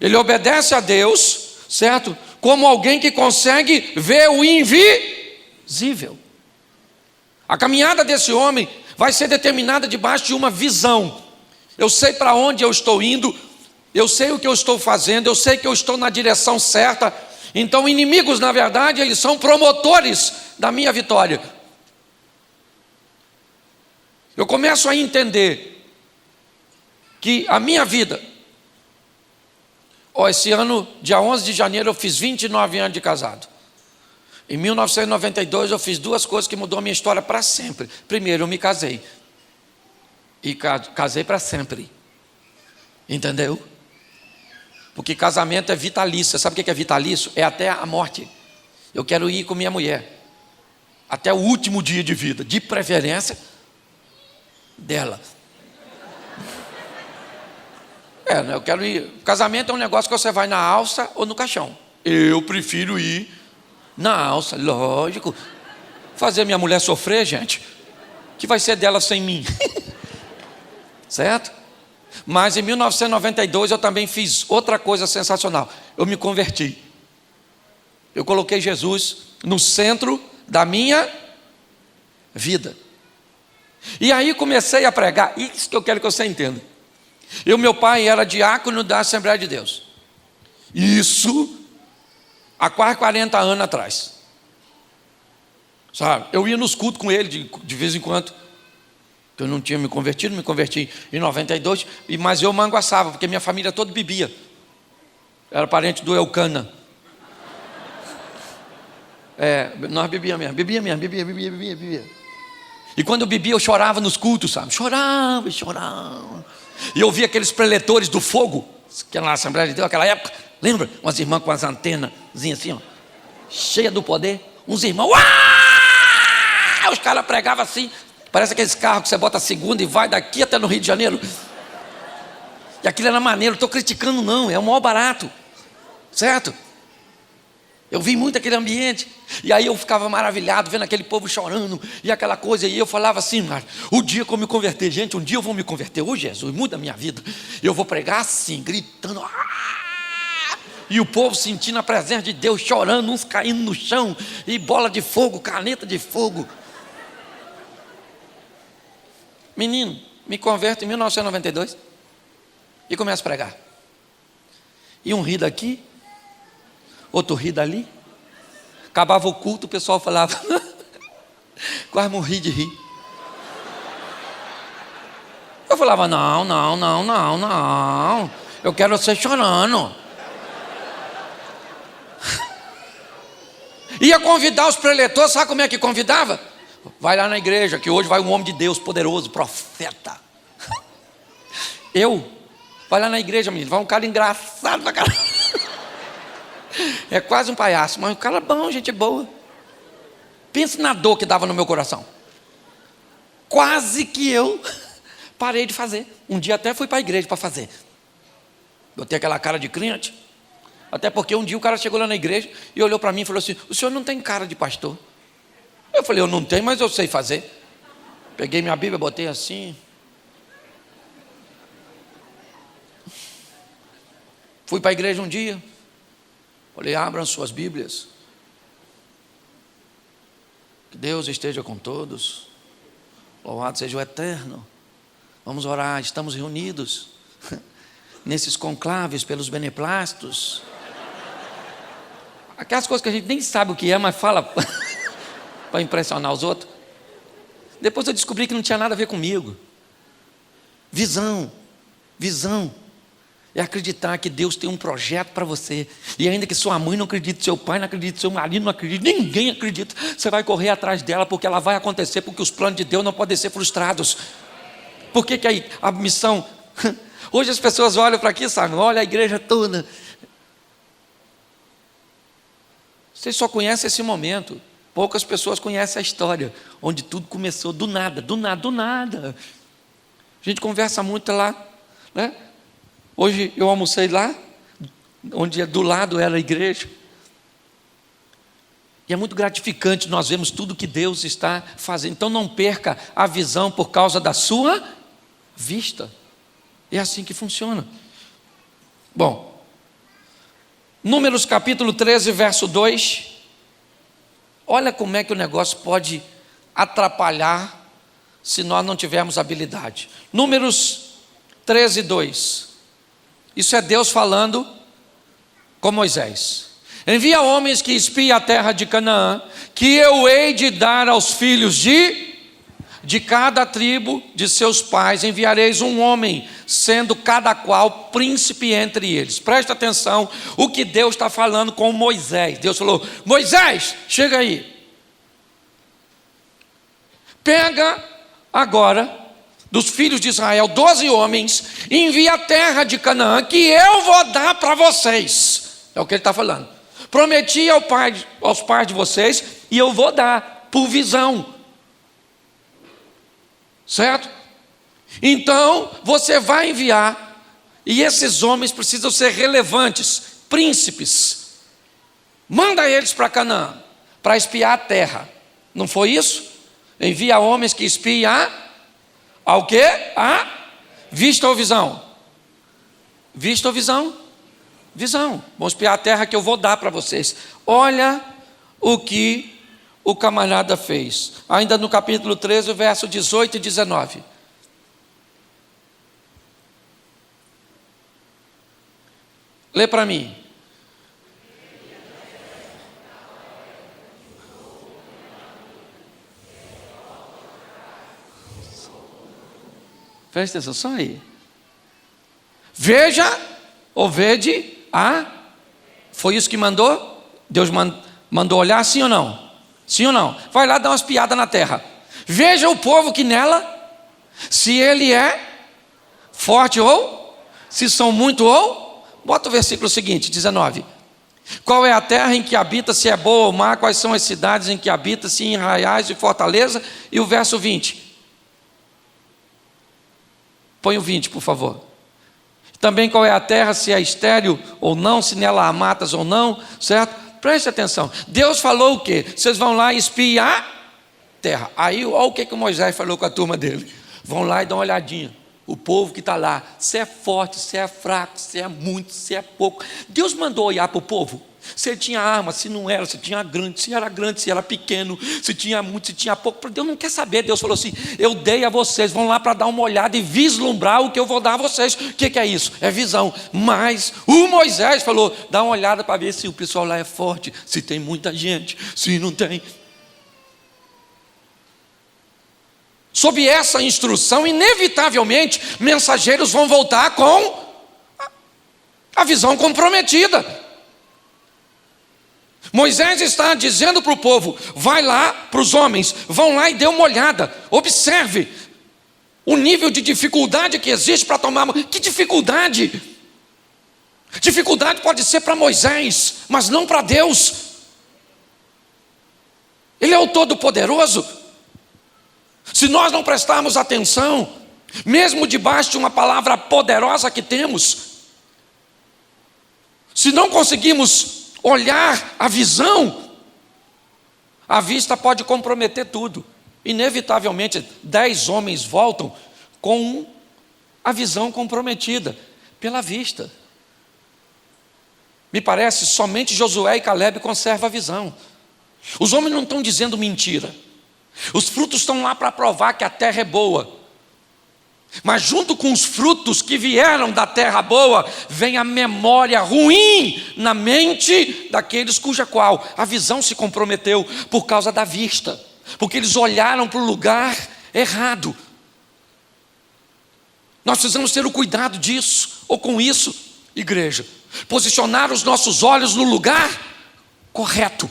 Ele obedece a Deus, certo? Como alguém que consegue ver o invisível. A caminhada desse homem vai ser determinada debaixo de uma visão. Eu sei para onde eu estou indo, eu sei o que eu estou fazendo, eu sei que eu estou na direção certa. Então, inimigos, na verdade, eles são promotores da minha vitória. Eu começo a entender que a minha vida... esse ano, dia 11 de janeiro, eu fiz 29 anos de casado. Em 1992, eu fiz duas coisas que mudou a minha história para sempre. Primeiro, eu me casei. E casei para sempre. Entendeu? Porque casamento é vitalício. Sabe o que é vitalício? É até a morte. Eu quero ir com minha mulher até o último dia de vida, de preferência dela. Eu quero ir. Casamento é um negócio que você vai na alça ou no caixão. Eu prefiro ir na alça, lógico. Fazer minha mulher sofrer, gente, que vai ser dela sem mim. Certo? Mas em 1992 eu também fiz outra coisa sensacional. Eu me converti. Eu coloquei Jesus no centro da minha vida. E aí comecei a pregar. Isso que eu quero que você entenda. Meu pai era diácono da Assembleia de Deus. Isso há quase 40 anos atrás. Sabe? Eu ia nos cultos com ele de vez em quando. Eu não tinha me converti em 92, mas eu manguaçava, porque minha família toda bebia. Era parente do Eucana. Nós bebíamos mesmo, bebia. E quando eu bebia, eu chorava nos cultos, sabe? Chorava. E eu via aqueles preletores do fogo, que era na Assembleia de Deus, naquela época. Lembra? Umas irmãs com as antenas assim, ó, cheia do poder. Uns irmãos, uau! Os caras pregavam assim. Parece aqueles carros que você bota a segunda e vai daqui até no Rio de Janeiro. E aquilo era maneiro, não estou criticando não, é o maior barato. Certo? Eu vi muito aquele ambiente. E aí eu ficava maravilhado, vendo aquele povo chorando, e aquela coisa, e eu falava assim, mas o dia que eu me converter, gente, um dia eu vou me converter, ô Jesus, muda a minha vida. Eu vou pregar assim, gritando, e o povo sentindo a presença de Deus, chorando, uns caindo no chão, e bola de fogo, caneta de fogo. Menino, me converto em 1992 e começo a pregar. E um ri daqui, outro ri dali. Acabava o culto, o pessoal falava, quase morri de rir. Eu falava, não, eu quero você chorando. Ia convidar os preletores, sabe como é que convidava? Vai lá na igreja, que hoje vai um homem de Deus poderoso, profeta. Vai lá na igreja, menino, vai um cara engraçado pra caramba. É quase um palhaço, mas um cara bom, gente boa. Pense na dor que dava no meu coração. Quase que eu parei de fazer. Um dia até fui para a igreja para fazer. Botei aquela cara de crente. Até porque um dia o cara chegou lá na igreja e olhou para mim e falou assim, o senhor não tem cara de pastor? Eu falei, eu não tenho, mas eu sei fazer. Peguei minha Bíblia, botei assim. Fui para a igreja um dia. Falei, abram suas Bíblias. Que Deus esteja com todos. Louvado seja o Eterno. Vamos orar, estamos reunidos nesses conclaves pelos beneplácitos. Aquelas coisas que a gente nem sabe o que é, mas fala para impressionar os outros. Depois eu descobri que não tinha nada a ver comigo. Visão é acreditar que Deus tem um projeto para você. E ainda que sua mãe não acredite, seu pai não acredite, seu marido não acredite, ninguém acredita, você vai correr atrás dela, porque ela vai acontecer, porque os planos de Deus não podem ser frustrados. Por que aí a missão... Hoje as pessoas olham para aqui, sabe? Olha a igreja toda. Vocês só conhecem esse momento. Poucas pessoas conhecem a história, onde tudo começou do nada. A gente conversa muito lá, né? Hoje eu almocei lá, onde do lado era a igreja. E é muito gratificante nós vemos tudo que Deus está fazendo. Então não perca a visão por causa da sua vista. É assim que funciona. Bom, Números capítulo 13, verso 2. Olha como é que o negócio pode atrapalhar se nós não tivermos habilidade. Números 13, 2. Isso é Deus falando com Moisés. Envia homens que espiem a terra de Canaã, que eu hei de dar aos filhos de cada tribo de seus pais, enviareis um homem, sendo cada qual príncipe entre eles. Presta atenção o que Deus está falando com Moisés. Deus falou: Moisés, chega aí. Pega agora dos filhos de Israel 12 homens, e envia a terra de Canaã, que eu vou dar para vocês. É o que ele está falando. Prometi aos pais de vocês, e eu vou dar por visão. Certo? Então, você vai enviar, e esses homens precisam ser relevantes, príncipes. Manda eles para Canaã, para espiar a terra. Não foi isso? Envia homens que espiem ao quê? A vista ou visão? Vista ou visão? Visão. Vamos espiar a terra que eu vou dar para vocês. Olha o que o camarada fez. Ainda no capítulo 13, verso 18 e 19. Lê para mim. Presta atenção só aí. Veja ou vede foi isso que mandou? Deus mandou olhar, sim ou não? Sim ou não? Vai lá dar umas piadas na terra. Veja o povo que nela, se ele é forte ou, se são muito ou. Bota o versículo seguinte, 19. Qual é a terra em que habita, se é boa ou má? Quais são as cidades em que habita, se em arraiais e fortaleza? E o verso 20. Põe o 20, por favor. Também qual é a terra, se é estéril ou não, se nela há matas ou não, certo? Preste atenção. Deus falou o quê? Vocês vão lá espiar a terra. Aí, olha o que o Moisés falou com a turma dele. Vão lá e dão uma olhadinha. O povo que está lá, se é forte, se é fraco, se é muito, se é pouco. Deus mandou olhar para o povo. Se ele tinha arma, se não era, se tinha grande, se era pequeno, se tinha muito, se tinha pouco. Deus não quer saber. Deus falou assim: eu dei a vocês, vão lá para dar uma olhada e vislumbrar o que eu vou dar a vocês. O que é isso? É visão. Mas o Moisés falou: dá uma olhada para ver se o pessoal lá é forte, se tem muita gente, se não tem. Sob essa instrução, inevitavelmente, mensageiros vão voltar com a visão comprometida. Moisés está dizendo para o povo: vai lá, para os homens, vão lá e dê uma olhada, observe o nível de dificuldade que existe para tomar. Que dificuldade? Dificuldade pode ser para Moisés, mas não para Deus. Ele é o Todo-Poderoso. Se nós não prestarmos atenção, mesmo debaixo de uma palavra poderosa que temos, se não conseguimos olhar a visão, a vista pode comprometer tudo. Inevitavelmente, 10 homens voltam com a visão comprometida pela vista. Me parece, somente Josué e Caleb conservam a visão. Os homens não estão dizendo mentira. Os frutos estão lá para provar que a terra é boa. Mas junto com os frutos que vieram da terra boa, vem a memória ruim na mente daqueles cuja qual a visão se comprometeu por causa da vista. Porque eles olharam para o lugar errado. Nós precisamos ter o cuidado disso, ou com isso, igreja. Posicionar os nossos olhos no lugar correto.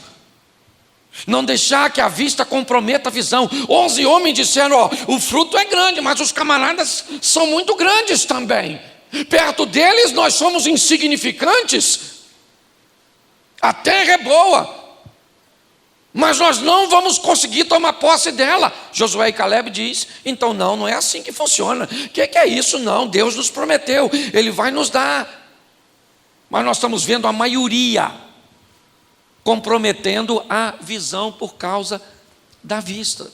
Não deixar que a vista comprometa a visão. 11 homens disseram: ó, o fruto é grande, mas os camaradas são muito grandes também. Perto deles nós somos insignificantes. A terra é boa, mas nós não vamos conseguir tomar posse dela. Josué e Caleb diz: então não é assim que funciona. O que é isso? Não, Deus nos prometeu, Ele vai nos dar. Mas nós estamos vendo a maioria comprometendo a visão por causa da vista.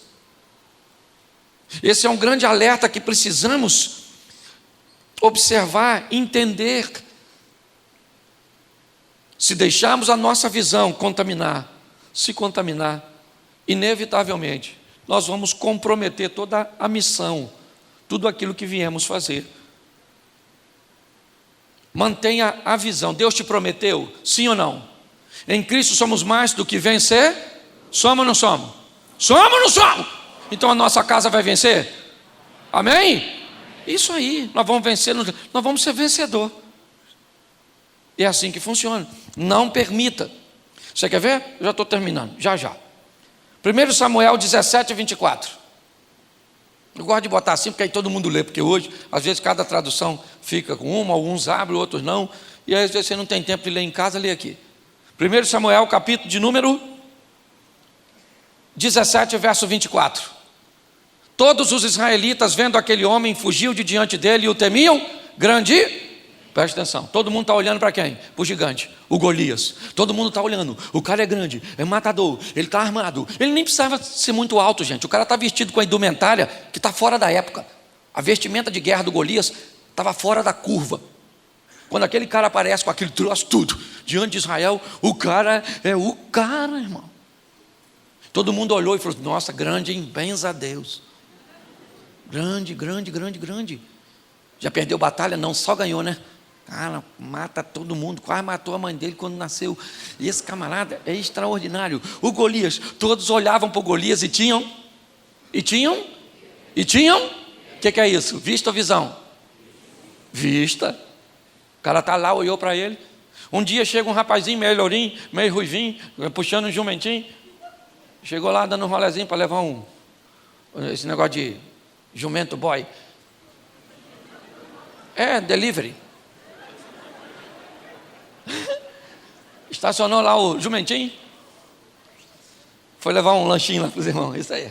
Esse é um grande alerta que precisamos observar, entender. Se deixarmos a nossa visão se contaminar, inevitavelmente, nós vamos comprometer toda a missão, tudo aquilo que viemos fazer. Mantenha a visão. Deus te prometeu, sim ou não? Em Cristo somos mais do que vencer? Somos ou não somos? Somos ou não somos? Então a nossa casa vai vencer? Amém? Isso aí, nós vamos vencer, nós vamos ser vencedor. É assim que funciona. Não permita. Você quer ver? Eu já estou terminando, já. 1 Samuel 17, 24. Eu gosto de botar assim, porque aí todo mundo lê, porque hoje, às vezes, cada tradução fica com uma, alguns abrem, outros não, e às vezes você não tem tempo de ler em casa, lê aqui. 1 Samuel, capítulo de número 17, verso 24. Todos os israelitas, vendo aquele homem, fugiu de diante dele e o temiam, grande. Presta atenção, todo mundo está olhando para quem? Para o gigante, o Golias. Todo mundo está olhando, o cara é grande, é matador, ele está armado. Ele nem precisava ser muito alto, gente. O cara está vestido com a indumentária que está fora da época. A vestimenta de guerra do Golias estava fora da curva. Quando aquele cara aparece com aquele troço tudo, diante de Israel, o cara é o cara, irmão. Todo mundo olhou e falou, nossa, grande, hein? Bens a Deus. Grande. Já perdeu batalha? Não, só ganhou, né? Cara, mata todo mundo, quase matou a mãe dele quando nasceu. E esse camarada é extraordinário. O Golias, todos olhavam para o Golias e tinham? O que é isso? Vista ou visão? Vista. O cara está lá, olhou para ele. Um dia chega um rapazinho meio lourinho, meio ruivinho, puxando um jumentinho. Chegou lá dando um rolezinho para levar esse negócio de jumento boy. Delivery. Estacionou lá o jumentinho. Foi levar um lanchinho lá para os irmãos. Isso aí.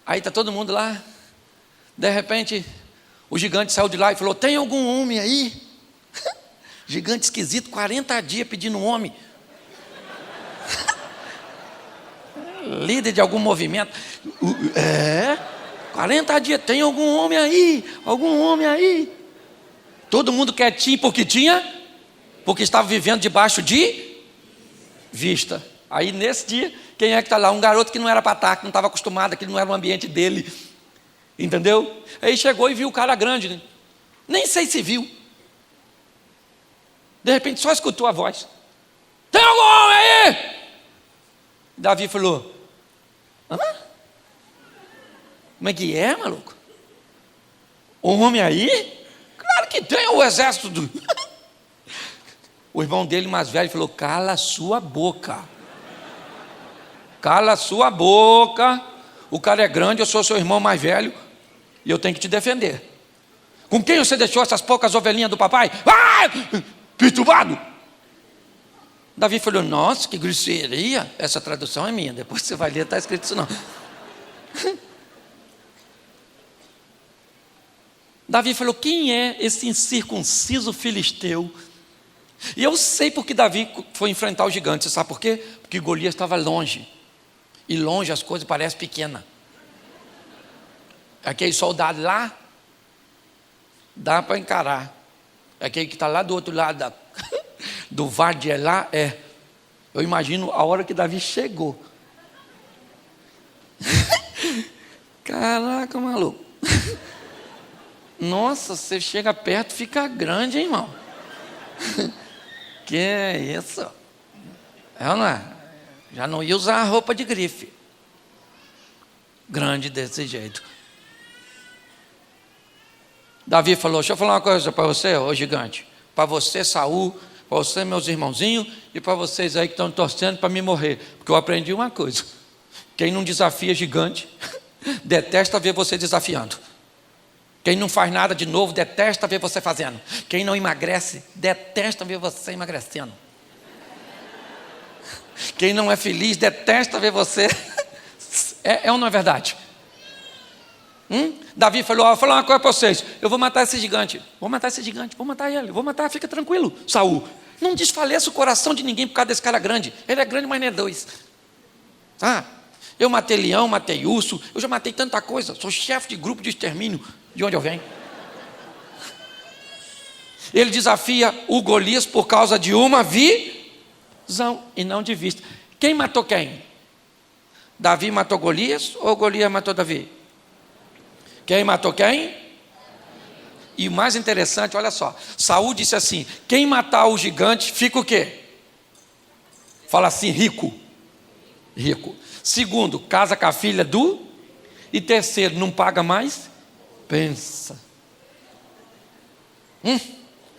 Aí está todo mundo lá. De repente, o gigante saiu de lá e falou, tem algum homem aí? Gigante esquisito, 40 dias pedindo um homem. Líder de algum movimento. 40 dias, tem algum homem aí? Todo mundo quietinho porque estava vivendo debaixo de vista. Aí nesse dia, quem é que está lá? Um garoto que não era para estar, que não estava acostumado, que não era o ambiente dele. Entendeu? Aí chegou e viu o cara grande, né? Nem sei se viu. De repente só escutou a voz. Tem algum homem aí? Davi falou, hã? Como é que é, maluco? Um homem aí? Claro que tem, o exército do... O irmão dele mais velho falou, cala a sua boca. Cala a sua boca. O cara é grande, eu sou seu irmão mais velho e eu tenho que te defender. Com quem você deixou essas poucas ovelhinhas do papai? Perturbado. Davi falou, nossa, que grosseria. Essa tradução é minha, depois você vai ler, está escrito isso não. Davi falou, quem é esse incircunciso filisteu? E eu sei porque Davi foi enfrentar o gigante. Você sabe por quê? Porque Golias estava longe. E longe as coisas parecem pequenas. Aquele soldado lá, dá para encarar. Aquele que está lá do outro lado do vale de Elá, eu imagino a hora que Davi chegou. Caraca, maluco. Nossa, você chega perto, fica grande, hein, irmão? Que é isso? Não é? Já não ia usar a roupa de grife. Grande desse jeito. Davi falou, deixa eu falar uma coisa para você, ô gigante. Para você, Saul, para você, meus irmãozinhos, e para vocês aí que estão torcendo para me morrer. Porque eu aprendi uma coisa. Quem não desafia gigante, detesta ver você desafiando. Quem não faz nada de novo, detesta ver você fazendo. Quem não emagrece, detesta ver você emagrecendo. Quem não é feliz, detesta ver você. Ou não é verdade? Davi falou, vou falar uma coisa para vocês. Eu vou matar esse gigante. Vou matar ele, fica tranquilo. Saul, Não desfaleça o coração de ninguém por causa desse cara grande. Ele é grande, mas não é dois. Eu matei leão, matei urso, eu já matei tanta coisa. Sou chefe de grupo de extermínio, de onde eu venho. Ele desafia o Golias por causa de uma visão e não de vista. Quem matou quem? Davi matou Golias ou Golias matou Davi? Quem matou quem? E o mais interessante, olha só, Saul disse assim: quem matar o gigante fica o quê? Fala assim, rico. Rico. Segundo, casa com a filha do. E terceiro, não paga mais? Pensa.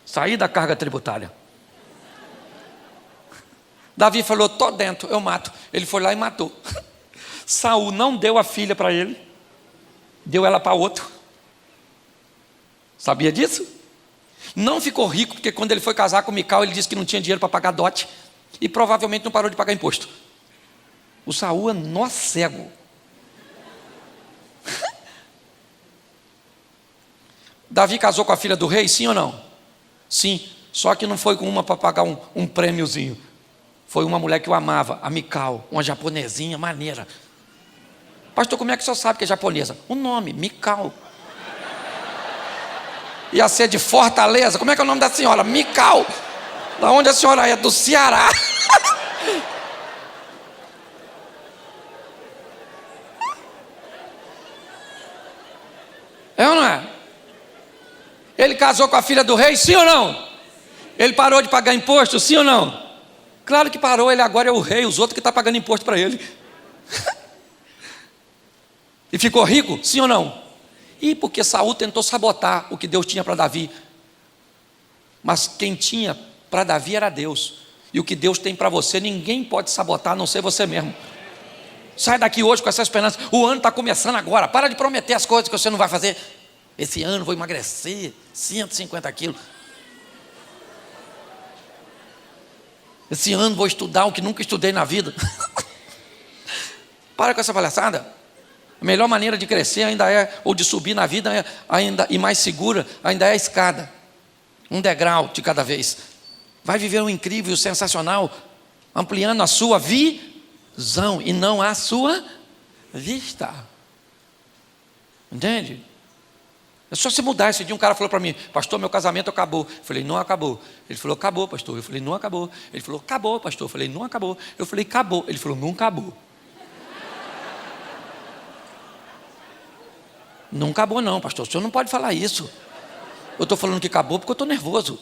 Sair da carga tributária. Davi falou: tô dentro, eu mato. Ele foi lá e matou. Saul não deu a filha para ele, deu ela para outro. Sabia disso? Não ficou rico, porque quando ele foi casar com Mical, ele disse que não tinha dinheiro para pagar dote, e provavelmente não parou de pagar imposto. O Saul é nó cego. Davi casou com a filha do rei, sim ou não? Sim, só que não foi com uma para pagar um prêmiozinho. Foi uma mulher que eu amava, a Mical, uma japonesinha maneira. Pastor, como é que o senhor sabe que é japonesa? O nome, Mical. Ia ser de Fortaleza. Como é que é o nome da senhora? Mical. Da onde a senhora é? Do Ceará. É ou não é? Ele casou com a filha do rei, sim ou não? Ele parou de pagar imposto, sim ou não? Claro que parou, ele agora é o rei, os outros que estão pagando imposto para ele. E ficou rico, sim ou não? E porque Saul tentou sabotar o que Deus tinha para Davi. Mas quem tinha para Davi era Deus. E o que Deus tem para você, ninguém pode sabotar, a não ser você mesmo. Sai daqui hoje com essa esperança. O ano está começando agora. Para de prometer as coisas que você não vai fazer. Esse ano vou emagrecer 150 quilos. Esse ano vou estudar o que nunca estudei na vida. Para com essa palhaçada. A melhor maneira de crescer ainda é, ou de subir na vida ainda, e mais segura, ainda é a escada. Um degrau de cada vez. Vai viver um incrível, sensacional, ampliando a sua visão e não a sua vista. Entende? É só se mudar. Esse dia um cara falou para mim: pastor, meu casamento acabou. Eu falei: não acabou. Ele falou: acabou, pastor. Eu falei: não acabou. Ele falou: acabou, pastor. Eu falei: não acabou. Eu falei: acabou. Ele falou: não acabou. Não acabou não, pastor, o senhor não pode falar isso. Eu estou falando que acabou porque eu estou nervoso.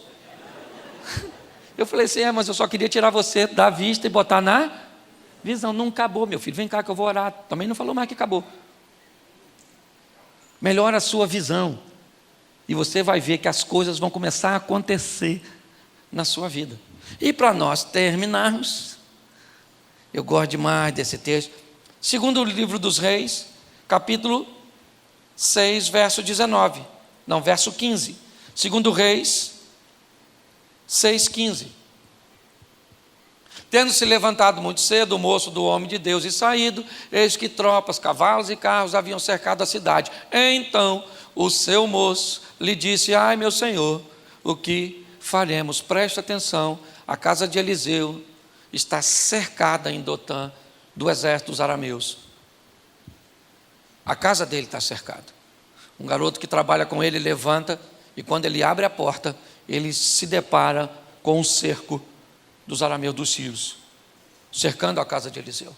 Eu falei assim: mas eu só queria tirar você da vista e botar na visão. Não acabou, meu filho, vem cá que eu vou orar. Também não falou mais que acabou. Melhora a sua visão e você vai ver que as coisas vão começar a acontecer na sua vida. E para nós terminarmos, eu gosto demais desse texto. Segundo o livro dos Reis, capítulo 6, verso 19. Não, verso 15. Segundo Reis 6,15. Tendo se levantado muito cedo o moço do homem de Deus e saído, eis que tropas, cavalos e carros haviam cercado a cidade. Então o seu moço lhe disse: ai, meu senhor, o que faremos? Preste atenção, a casa de Eliseu está cercada em Dotã do exército dos arameus. A casa dele está cercada. Um garoto que trabalha com ele levanta, e quando ele abre a porta, ele se depara com um cerco dos arameus, dos sírios, cercando a casa de Eliseu.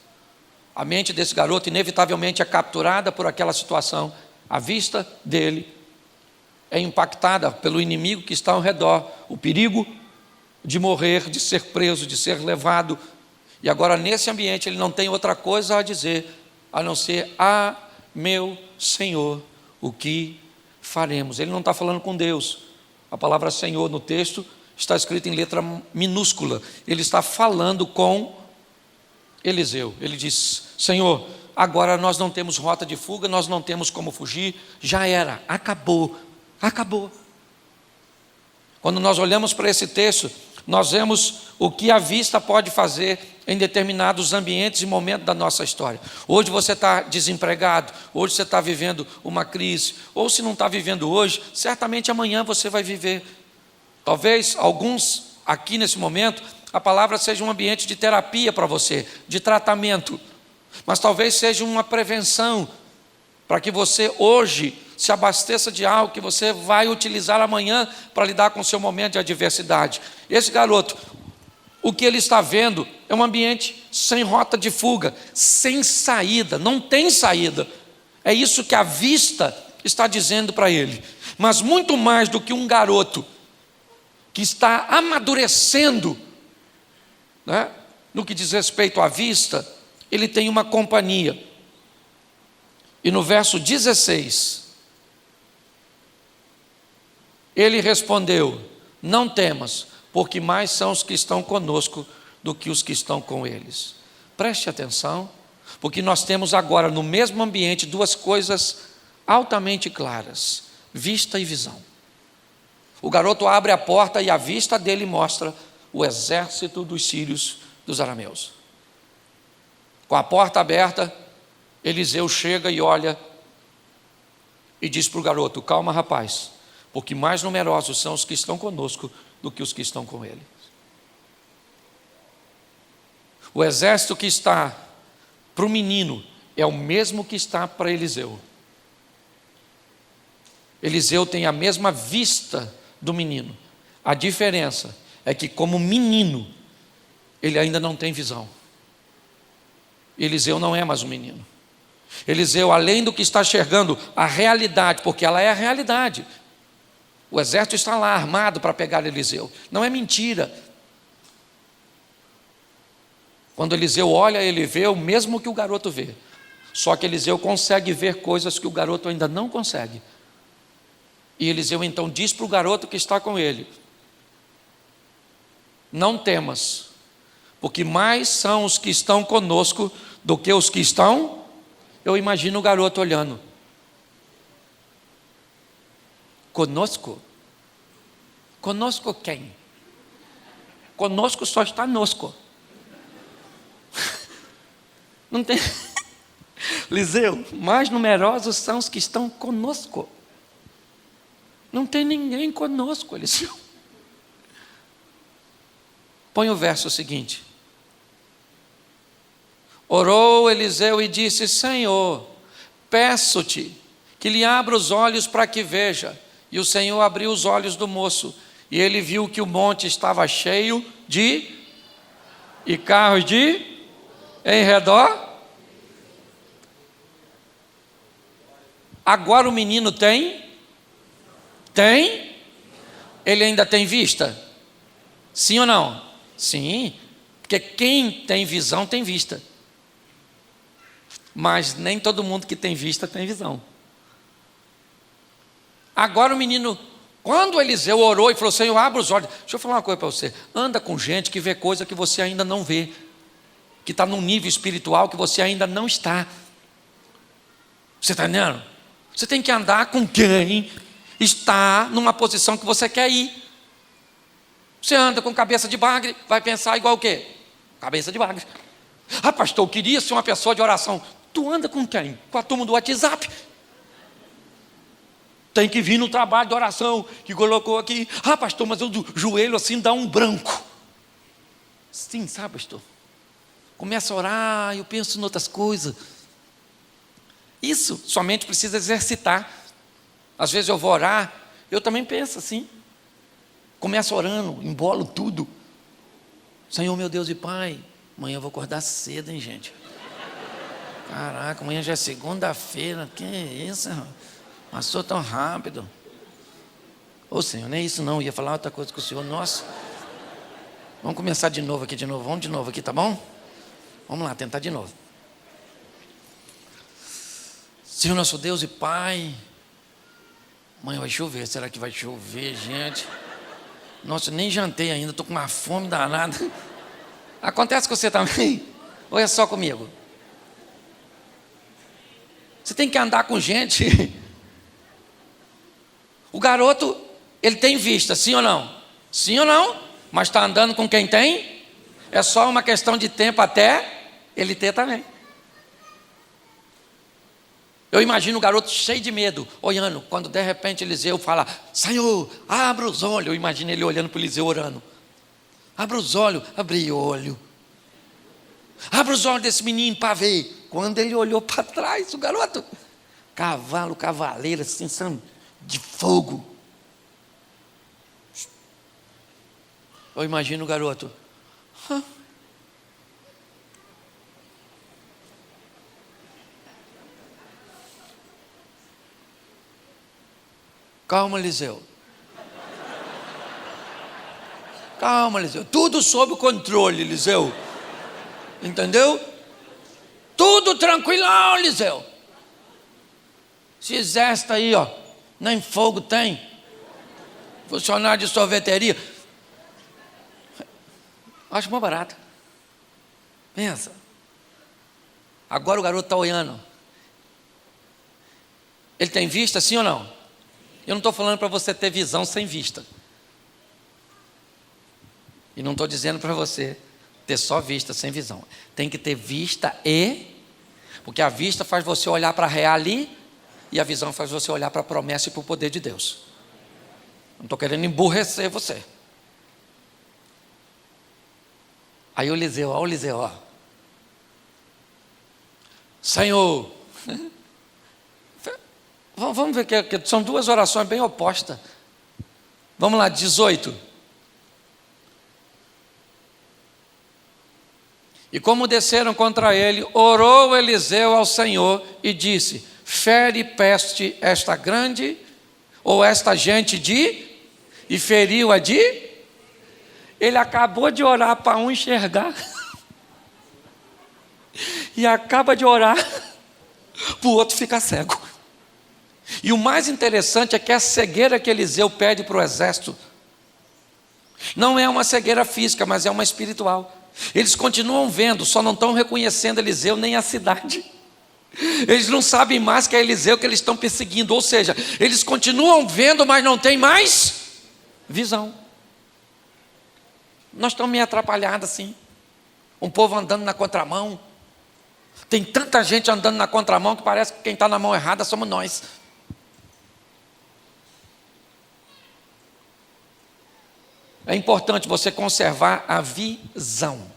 A mente desse garoto inevitavelmente é capturada por aquela situação. A vista dele é impactada pelo inimigo que está ao redor, o perigo de morrer, de ser preso, de ser levado. E agora nesse ambiente ele não tem outra coisa a dizer a não ser: ah, meu Senhor, o que faremos? Ele não está falando com Deus. A palavra Senhor no texto está escrita em letra minúscula. Ele está falando com Eliseu. Ele diz: Senhor, agora nós não temos rota de fuga, nós não temos como fugir, já era, acabou, acabou. Quando nós olhamos para esse texto, nós vemos o que a vista pode fazer em determinados ambientes e momentos da nossa história. Hoje você está desempregado, hoje você está vivendo uma crise, ou se não está vivendo hoje, certamente amanhã você vai viver. Talvez alguns aqui nesse momento, a palavra seja um ambiente de terapia para você, de tratamento, mas talvez seja uma prevenção, para que você hoje se abasteça de algo que você vai utilizar amanhã para lidar com o seu momento de adversidade. Esse garoto, o que ele está vendo é um ambiente sem rota de fuga, sem saída, não tem saída. É isso que a vista está dizendo para ele. Mas muito mais do que um garoto que está amadurecendo, né, no que diz respeito à vista, ele tem uma companhia. E no verso 16, ele respondeu: não temas, porque mais são os que estão conosco do que os que estão com eles. Preste atenção, porque nós temos agora no mesmo ambiente duas coisas altamente claras: vista e visão. O garoto abre a porta e a vista dele mostra o exército dos sírios, dos arameus. Com a porta aberta, Eliseu chega e olha e diz para o garoto: calma, rapaz, porque mais numerosos são os que estão conosco do que os que estão com ele. O exército que está para o menino é o mesmo que está para Eliseu. Eliseu tem a mesma vista do menino. A diferença é que, como menino, ele ainda não tem visão. Eliseu não é mais um menino. Eliseu, além do que está enxergando a realidade, porque ela é a realidade. O exército está lá armado para pegar Eliseu. Não é mentira. Quando Eliseu olha, ele vê o mesmo que o garoto vê. Só que Eliseu consegue ver coisas que o garoto ainda não consegue. E Eliseu então diz para o garoto que está com ele: não temas, porque mais são os que estão conosco do que os que estão. Eu imagino o garoto olhando. Conosco? Conosco quem? Conosco só está nosco. Não tem. Eliseu, mais numerosos são os que estão conosco. Não tem ninguém conosco, Eliseu. Põe o verso seguinte. Orou Eliseu e disse: Senhor, peço-te que lhe abra os olhos para que veja. E o Senhor abriu os olhos do moço, e ele viu que o monte estava cheio de e carros de em redor. Agora o menino tem? Ele ainda tem vista? Sim ou não? Sim, porque quem tem visão tem vista. Mas nem todo mundo que tem vista tem visão. Agora o menino, quando Eliseu orou e falou: Senhor, abre os olhos. Deixa eu falar uma coisa para você. Anda com gente que vê coisa que você ainda não vê, que está num nível espiritual que você ainda não está. Você está entendendo? Você tem que andar com quem está numa posição que você quer ir. Você anda com cabeça de bagre, vai pensar igual o quê? Cabeça de bagre. Ah, pastor, eu queria ser uma pessoa de oração. Tu anda com quem? Com a turma do WhatsApp. Tem que vir no trabalho de oração que colocou aqui. Ah, pastor, mas o joelho assim dá um branco. Sim, sabe, pastor? Começa a orar, eu penso em outras coisas. Isso somente precisa exercitar. Às vezes eu vou orar, eu também penso assim. Começo orando, embolo tudo. Senhor, meu Deus e Pai, amanhã eu vou acordar cedo, hein, gente? Caraca, amanhã já é segunda-feira. Que isso, irmão? Passou tão rápido. Ô Senhor, não é isso não, eu ia falar outra coisa com o Senhor. Nossa, vamos começar de novo aqui, vamos de novo aqui, tá bom? Vamos lá, tentar de novo. Senhor nosso Deus e Pai, amanhã vai chover, será que vai chover, gente? Nossa, nem jantei ainda, estou com uma fome danada. Acontece com você também? Ou é só comigo? Você tem que andar com gente. O garoto, ele tem vista, sim ou não? Sim ou não? Mas está andando com quem tem? É só uma questão de tempo até ele ter também. Eu imagino o garoto cheio de medo, olhando, quando de repente Eliseu fala: Senhor, abra os olhos. Eu imagino ele olhando para Eliseu orando. Abra os olhos. Abri o olho. Abra os olhos desse menino para ver. Quando ele olhou para trás, o garoto, cavalo, cavaleiro, assim, sabe, de fogo. Eu imagino o garoto. Calma, Eliseu. Calma, Eliseu. Tudo sob controle, Eliseu. Entendeu? Tudo tranquilão, Eliseu. Esse exército aí, ó, nem fogo tem. Funcionário de sorveteria. Acho mais barato. Pensa. Agora o garoto está olhando. Ele tem vista, sim ou não? Eu não estou falando para você ter visão sem vista. E não estou dizendo para você ter só vista sem visão. Tem que ter vista porque a vista faz você olhar para a real ali, e a visão faz você olhar para a promessa e para o poder de Deus. Não estou querendo emburrecer você. Aí o Eliseu, ó, o Eliseu, ó. Senhor, vamos ver que são duas orações bem opostas. Vamos lá, 18. E como desceram contra ele, orou Eliseu ao Senhor e disse: fere peste esta grande, ou esta gente de, e feriu-a de. Ele acabou de orar para um enxergar, e acaba de orar para o outro ficar cego. E o mais interessante é que a cegueira que Eliseu pede para o exército, não é uma cegueira física, mas é uma espiritual. Eles continuam vendo, só não estão reconhecendo Eliseu nem a cidade. Eles não sabem mais que é Eliseu que eles estão perseguindo. Ou seja, eles continuam vendo, mas não tem mais visão. Nós estamos meio atrapalhados assim. Um povo andando na contramão. Tem tanta gente andando na contramão que parece que quem está na mão errada somos nós. É importante você conservar a visão.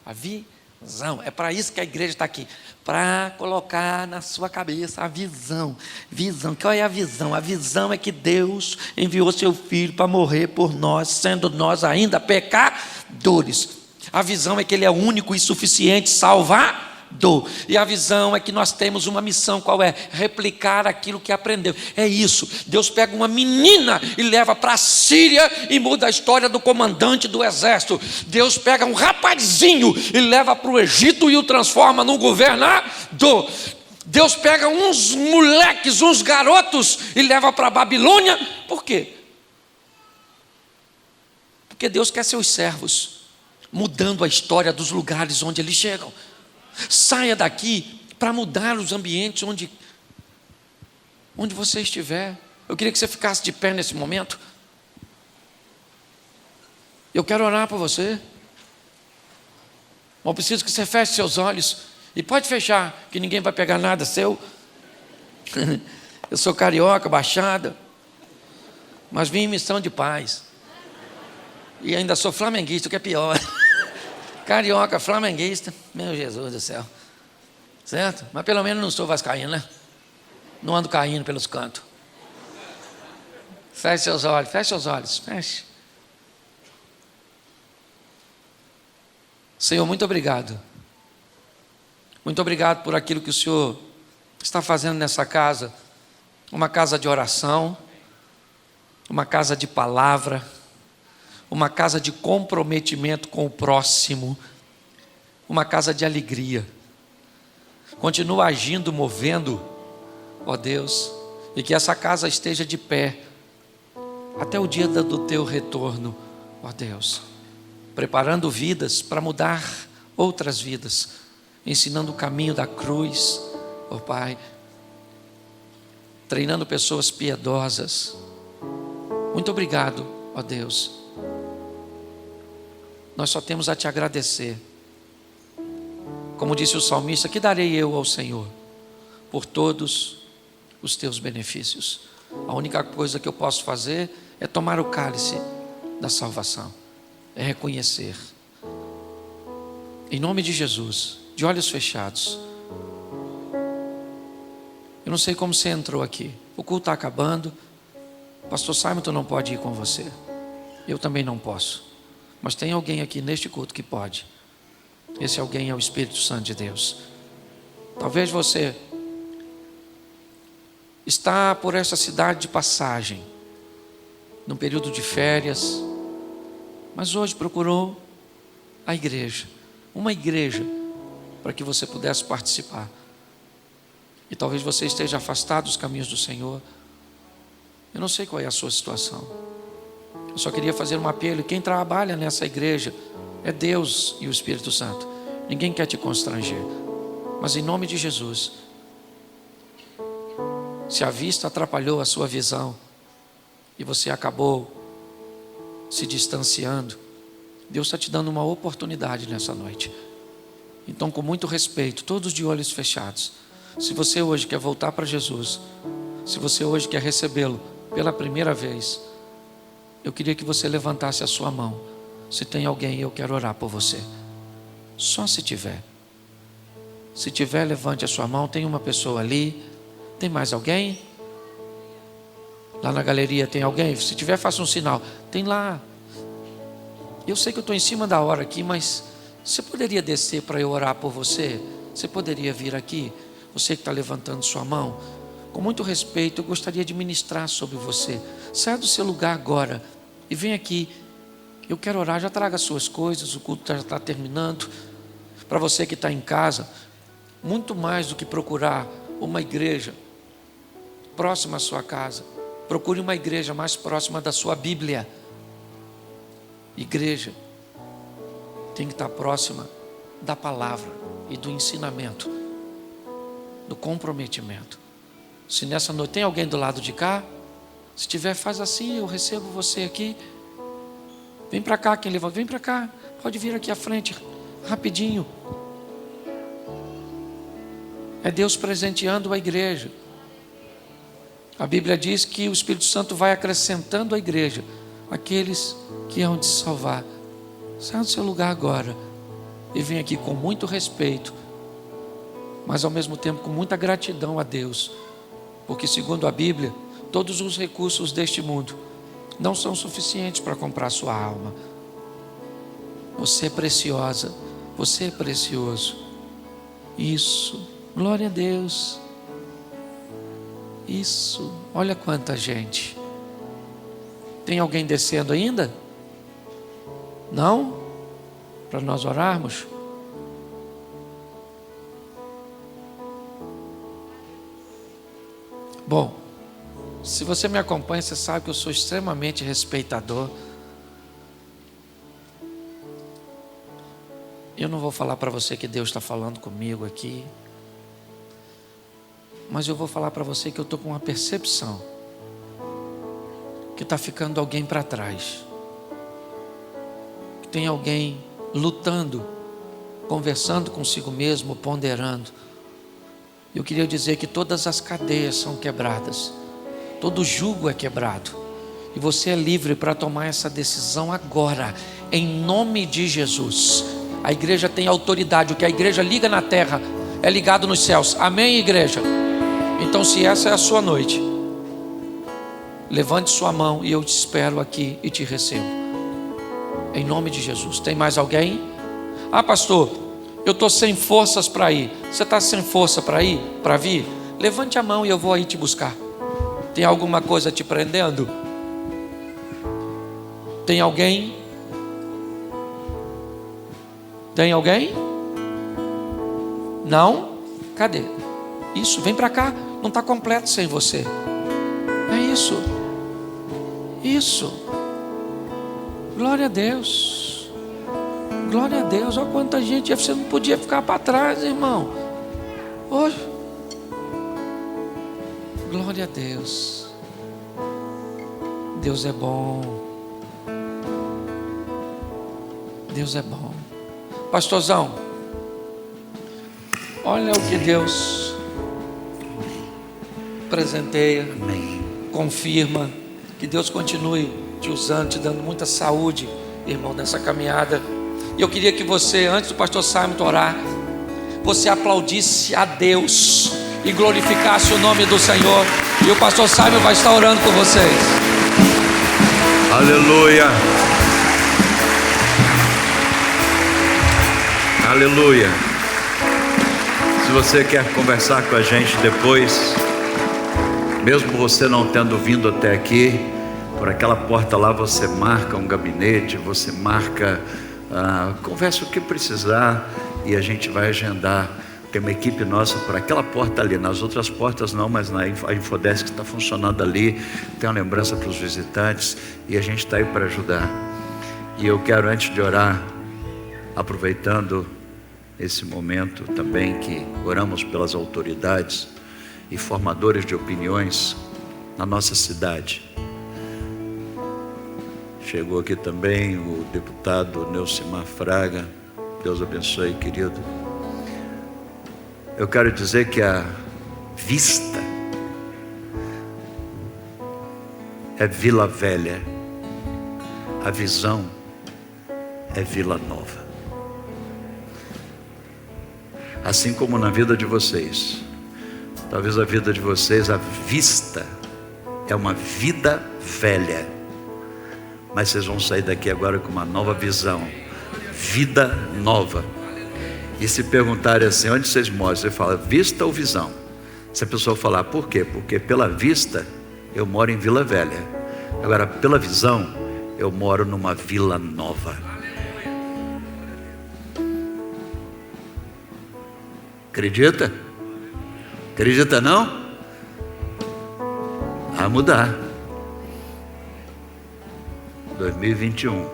A visão. É para isso que a igreja está aqui. Para colocar na sua cabeça a visão. Visão. Qual é a visão? A visão é que Deus enviou seu Filho para morrer por nós, sendo nós ainda pecadores. A visão é que Ele é único e suficiente Salvador. E a visão é que nós temos uma missão. Qual é? Replicar aquilo que aprendeu. É isso. Deus pega uma menina e leva para a Síria e muda a história do comandante do exército. Deus pega um rapazinho e leva para o Egito e o transforma num governador. Deus pega uns moleques, uns garotos e leva para a Babilônia. Por quê? Porque Deus quer seus servos mudando a história dos lugares onde eles chegam. Saia daqui para mudar os ambientes onde você estiver. Eu queria que você ficasse de pé nesse momento. Eu quero orar por você. Mas eu preciso que você feche seus olhos. E pode fechar, que ninguém vai pegar nada seu. Eu sou carioca, baixada, mas vim em missão de paz. E ainda sou flamenguista, o que é pior. Carioca, flamenguista, meu Jesus do céu. Certo? Mas pelo menos não sou vascaíno, né? Não ando caindo pelos cantos. Feche seus olhos, feche. Senhor, muito obrigado. Muito obrigado por aquilo que o Senhor está fazendo nessa casa. Uma casa de oração, uma casa de palavra, uma casa de comprometimento com o próximo, uma casa de alegria. Continua agindo, movendo, ó Deus, e que essa casa esteja de pé até o dia do teu retorno, ó Deus, preparando vidas para mudar outras vidas, ensinando o caminho da cruz, ó Pai, treinando pessoas piedosas. Muito obrigado, ó Deus. Nós só temos a te agradecer. Como disse o salmista, que darei eu ao Senhor por todos os teus benefícios? A única coisa que eu posso fazer é tomar o cálice da salvação. é reconhecer. Em nome de Jesus, de olhos fechados. Eu não sei como você entrou aqui. O culto está acabando. Pastor Simon não pode ir com você. Eu também não posso. Mas tem alguém aqui neste culto que pode. Esse alguém é o Espírito Santo de Deus. Talvez você está por essa cidade de passagem, num período de férias, mas hoje procurou a igreja, uma igreja, para que você pudesse participar. E talvez você esteja afastado dos caminhos do Senhor. Eu não sei qual é a sua situação. Eu só queria fazer um apelo. Quem trabalha nessa igreja é Deus e o Espírito Santo. Ninguém quer te constranger. Mas em nome de Jesus, se a vista atrapalhou a sua visão e você acabou se distanciando, Deus está te dando uma oportunidade nessa noite. Então, com muito respeito, todos de olhos fechados, se você hoje quer voltar para Jesus, se você hoje quer recebê-lo pela primeira vez, eu queria que você levantasse a sua mão. Se tem alguém, eu quero orar por você. Só se tiver. Se tiver, levante a sua mão. Tem uma pessoa ali. Tem mais alguém? Lá na galeria tem alguém? Se tiver, faça um sinal. Tem lá. Eu sei que eu estou em cima da hora aqui, mas você poderia descer para eu orar por você? Você poderia vir aqui? Você que está levantando sua mão, com muito respeito, eu gostaria de ministrar sobre você. Saia do seu lugar agora e vem aqui. Eu quero orar, já traga as suas coisas, o culto já está terminando. Para você que está em casa, muito mais do que procurar uma igreja próxima à sua casa, procure uma igreja mais próxima da sua Bíblia. Igreja tem que estar próxima da palavra e do ensinamento, do comprometimento. Se nessa noite tem alguém do lado de cá, se tiver, faz assim, eu recebo você aqui. Vem para cá, quem levanta, vem para cá, pode vir aqui à frente, rapidinho. É Deus presenteando a igreja. A Bíblia diz que o Espírito Santo vai acrescentando à igreja aqueles que hão de se salvar. Saia do seu lugar agora e vem aqui com muito respeito, mas ao mesmo tempo com muita gratidão a Deus, porque segundo a Bíblia, todos os recursos deste mundo não são suficientes para comprar sua alma. Você é preciosa, você é precioso. Isso, glória a Deus. Isso, olha quanta gente. Tem alguém descendo ainda? Não? Para nós orarmos? Bom, se você me acompanha, você sabe que eu sou extremamente respeitador. Eu não vou falar para você que Deus está falando comigo aqui, mas eu vou falar para você que eu estou com uma percepção que está ficando alguém para trás, que tem alguém lutando, conversando consigo mesmo, ponderando. Eu queria dizer que todas as cadeias são quebradas, todo jugo é quebrado, e você é livre para tomar essa decisão agora, em nome de Jesus. A igreja tem autoridade, o que a igreja liga na terra é ligado nos céus, amém, igreja? Então, se essa é a sua noite, levante sua mão e eu te espero aqui e te recebo, em nome de Jesus. Tem mais alguém? Ah, pastor, eu estou sem forças para ir. Você está sem força para ir, para vir? Levante a mão e eu vou aí te buscar. Tem alguma coisa te prendendo? Tem alguém? Tem alguém? Não? Cadê? Isso, vem para cá. Não está completo sem você. É isso. Isso. Glória a Deus. Glória a Deus. Olha quanta gente. Você não podia ficar para trás, irmão. Hoje. Glória a Deus. Deus é bom. Deus é bom. Pastorzão, olha o que Deus presenteia. Amém. Confirma. Que Deus continue te usando, te dando muita saúde irmão, nessa caminhada. E eu queria que você, antes do pastor Simon orar, você aplaudisse a Deus e glorificasse o nome do Senhor. E o pastor Simon vai estar orando por vocês. Aleluia. Aleluia. Se você quer conversar com a gente depois, mesmo você não tendo vindo até aqui, por aquela porta lá você marca um gabinete, você marca, conversa o que precisar e a gente vai agendar. Tem uma equipe nossa por aquela porta ali, nas outras portas não, mas na Infodesk está funcionando ali, tem uma lembrança para os visitantes e a gente está aí para ajudar. E eu quero, antes de orar, aproveitando esse momento também que oramos pelas autoridades e formadores de opiniões na nossa cidade. Chegou aqui também o deputado Neucimar Fraga, Deus abençoe, querido. Eu quero dizer que a vista é Vila Velha, a visão é Vila Nova. Assim como na vida de vocês, talvez a vida de vocês, a vista é uma vida velha, mas vocês vão sair daqui agora com uma nova visão, vida nova. E se perguntarem assim, onde vocês moram? Você fala, vista ou visão? Se a pessoa falar, por quê? Porque pela vista, eu moro em Vila Velha. Agora, pela visão, eu moro numa Vila Nova. Acredita? Acredita não? A mudar. 2021.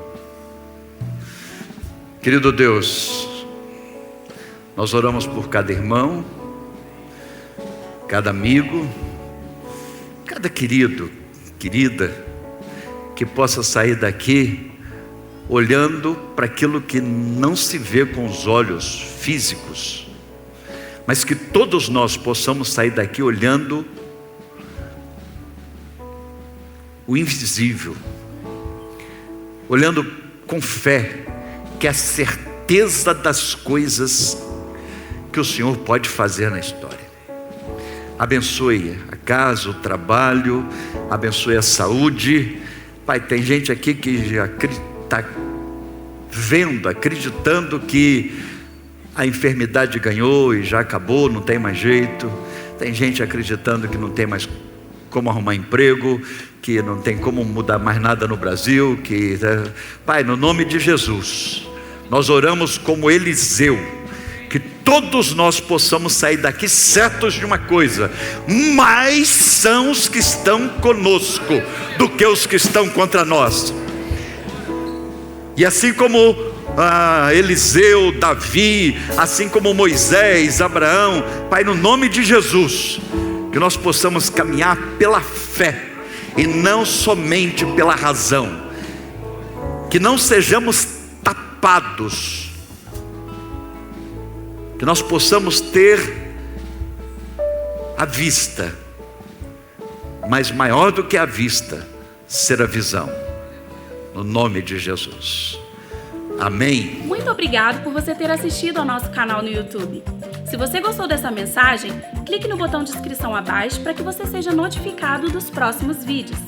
Querido Deus, nós oramos por cada irmão, cada amigo, cada querido, querida, que possa sair daqui olhando para aquilo que não se vê com os olhos físicos, mas que todos nós possamos sair daqui olhando o invisível, olhando com fé, que é a certeza das coisas que o Senhor pode fazer na história. Abençoe a casa, o trabalho, abençoe a saúde. Pai, tem gente aqui que já está vendo, acreditando que a enfermidade ganhou e já acabou, não tem mais jeito. Tem gente acreditando que não tem mais como arrumar emprego, que não tem como mudar mais nada no Brasil, Pai, no nome de Jesus, nós oramos como Eliseu, que todos nós possamos sair daqui certos de uma coisa: mais são os que estão conosco do que os que estão contra nós. E assim como Eliseu, Davi, assim como Moisés, Abraão, Pai, no nome de Jesus, que nós possamos caminhar pela fé e não somente pela razão, que não sejamos tapados, que nós possamos ter a vista, mas maior do que a vista, ser a visão, no nome de Jesus. Amém. Muito obrigado por você ter assistido ao nosso canal no YouTube. Se você gostou dessa mensagem, clique no botão de inscrição abaixo para que você seja notificado dos próximos vídeos.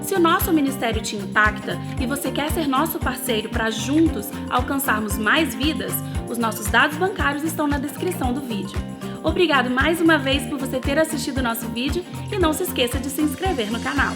Se o nosso ministério te impacta e você quer ser nosso parceiro para juntos alcançarmos mais vidas, os nossos dados bancários estão na descrição do vídeo. Obrigado mais uma vez por você ter assistido o nosso vídeo e não se esqueça de se inscrever no canal.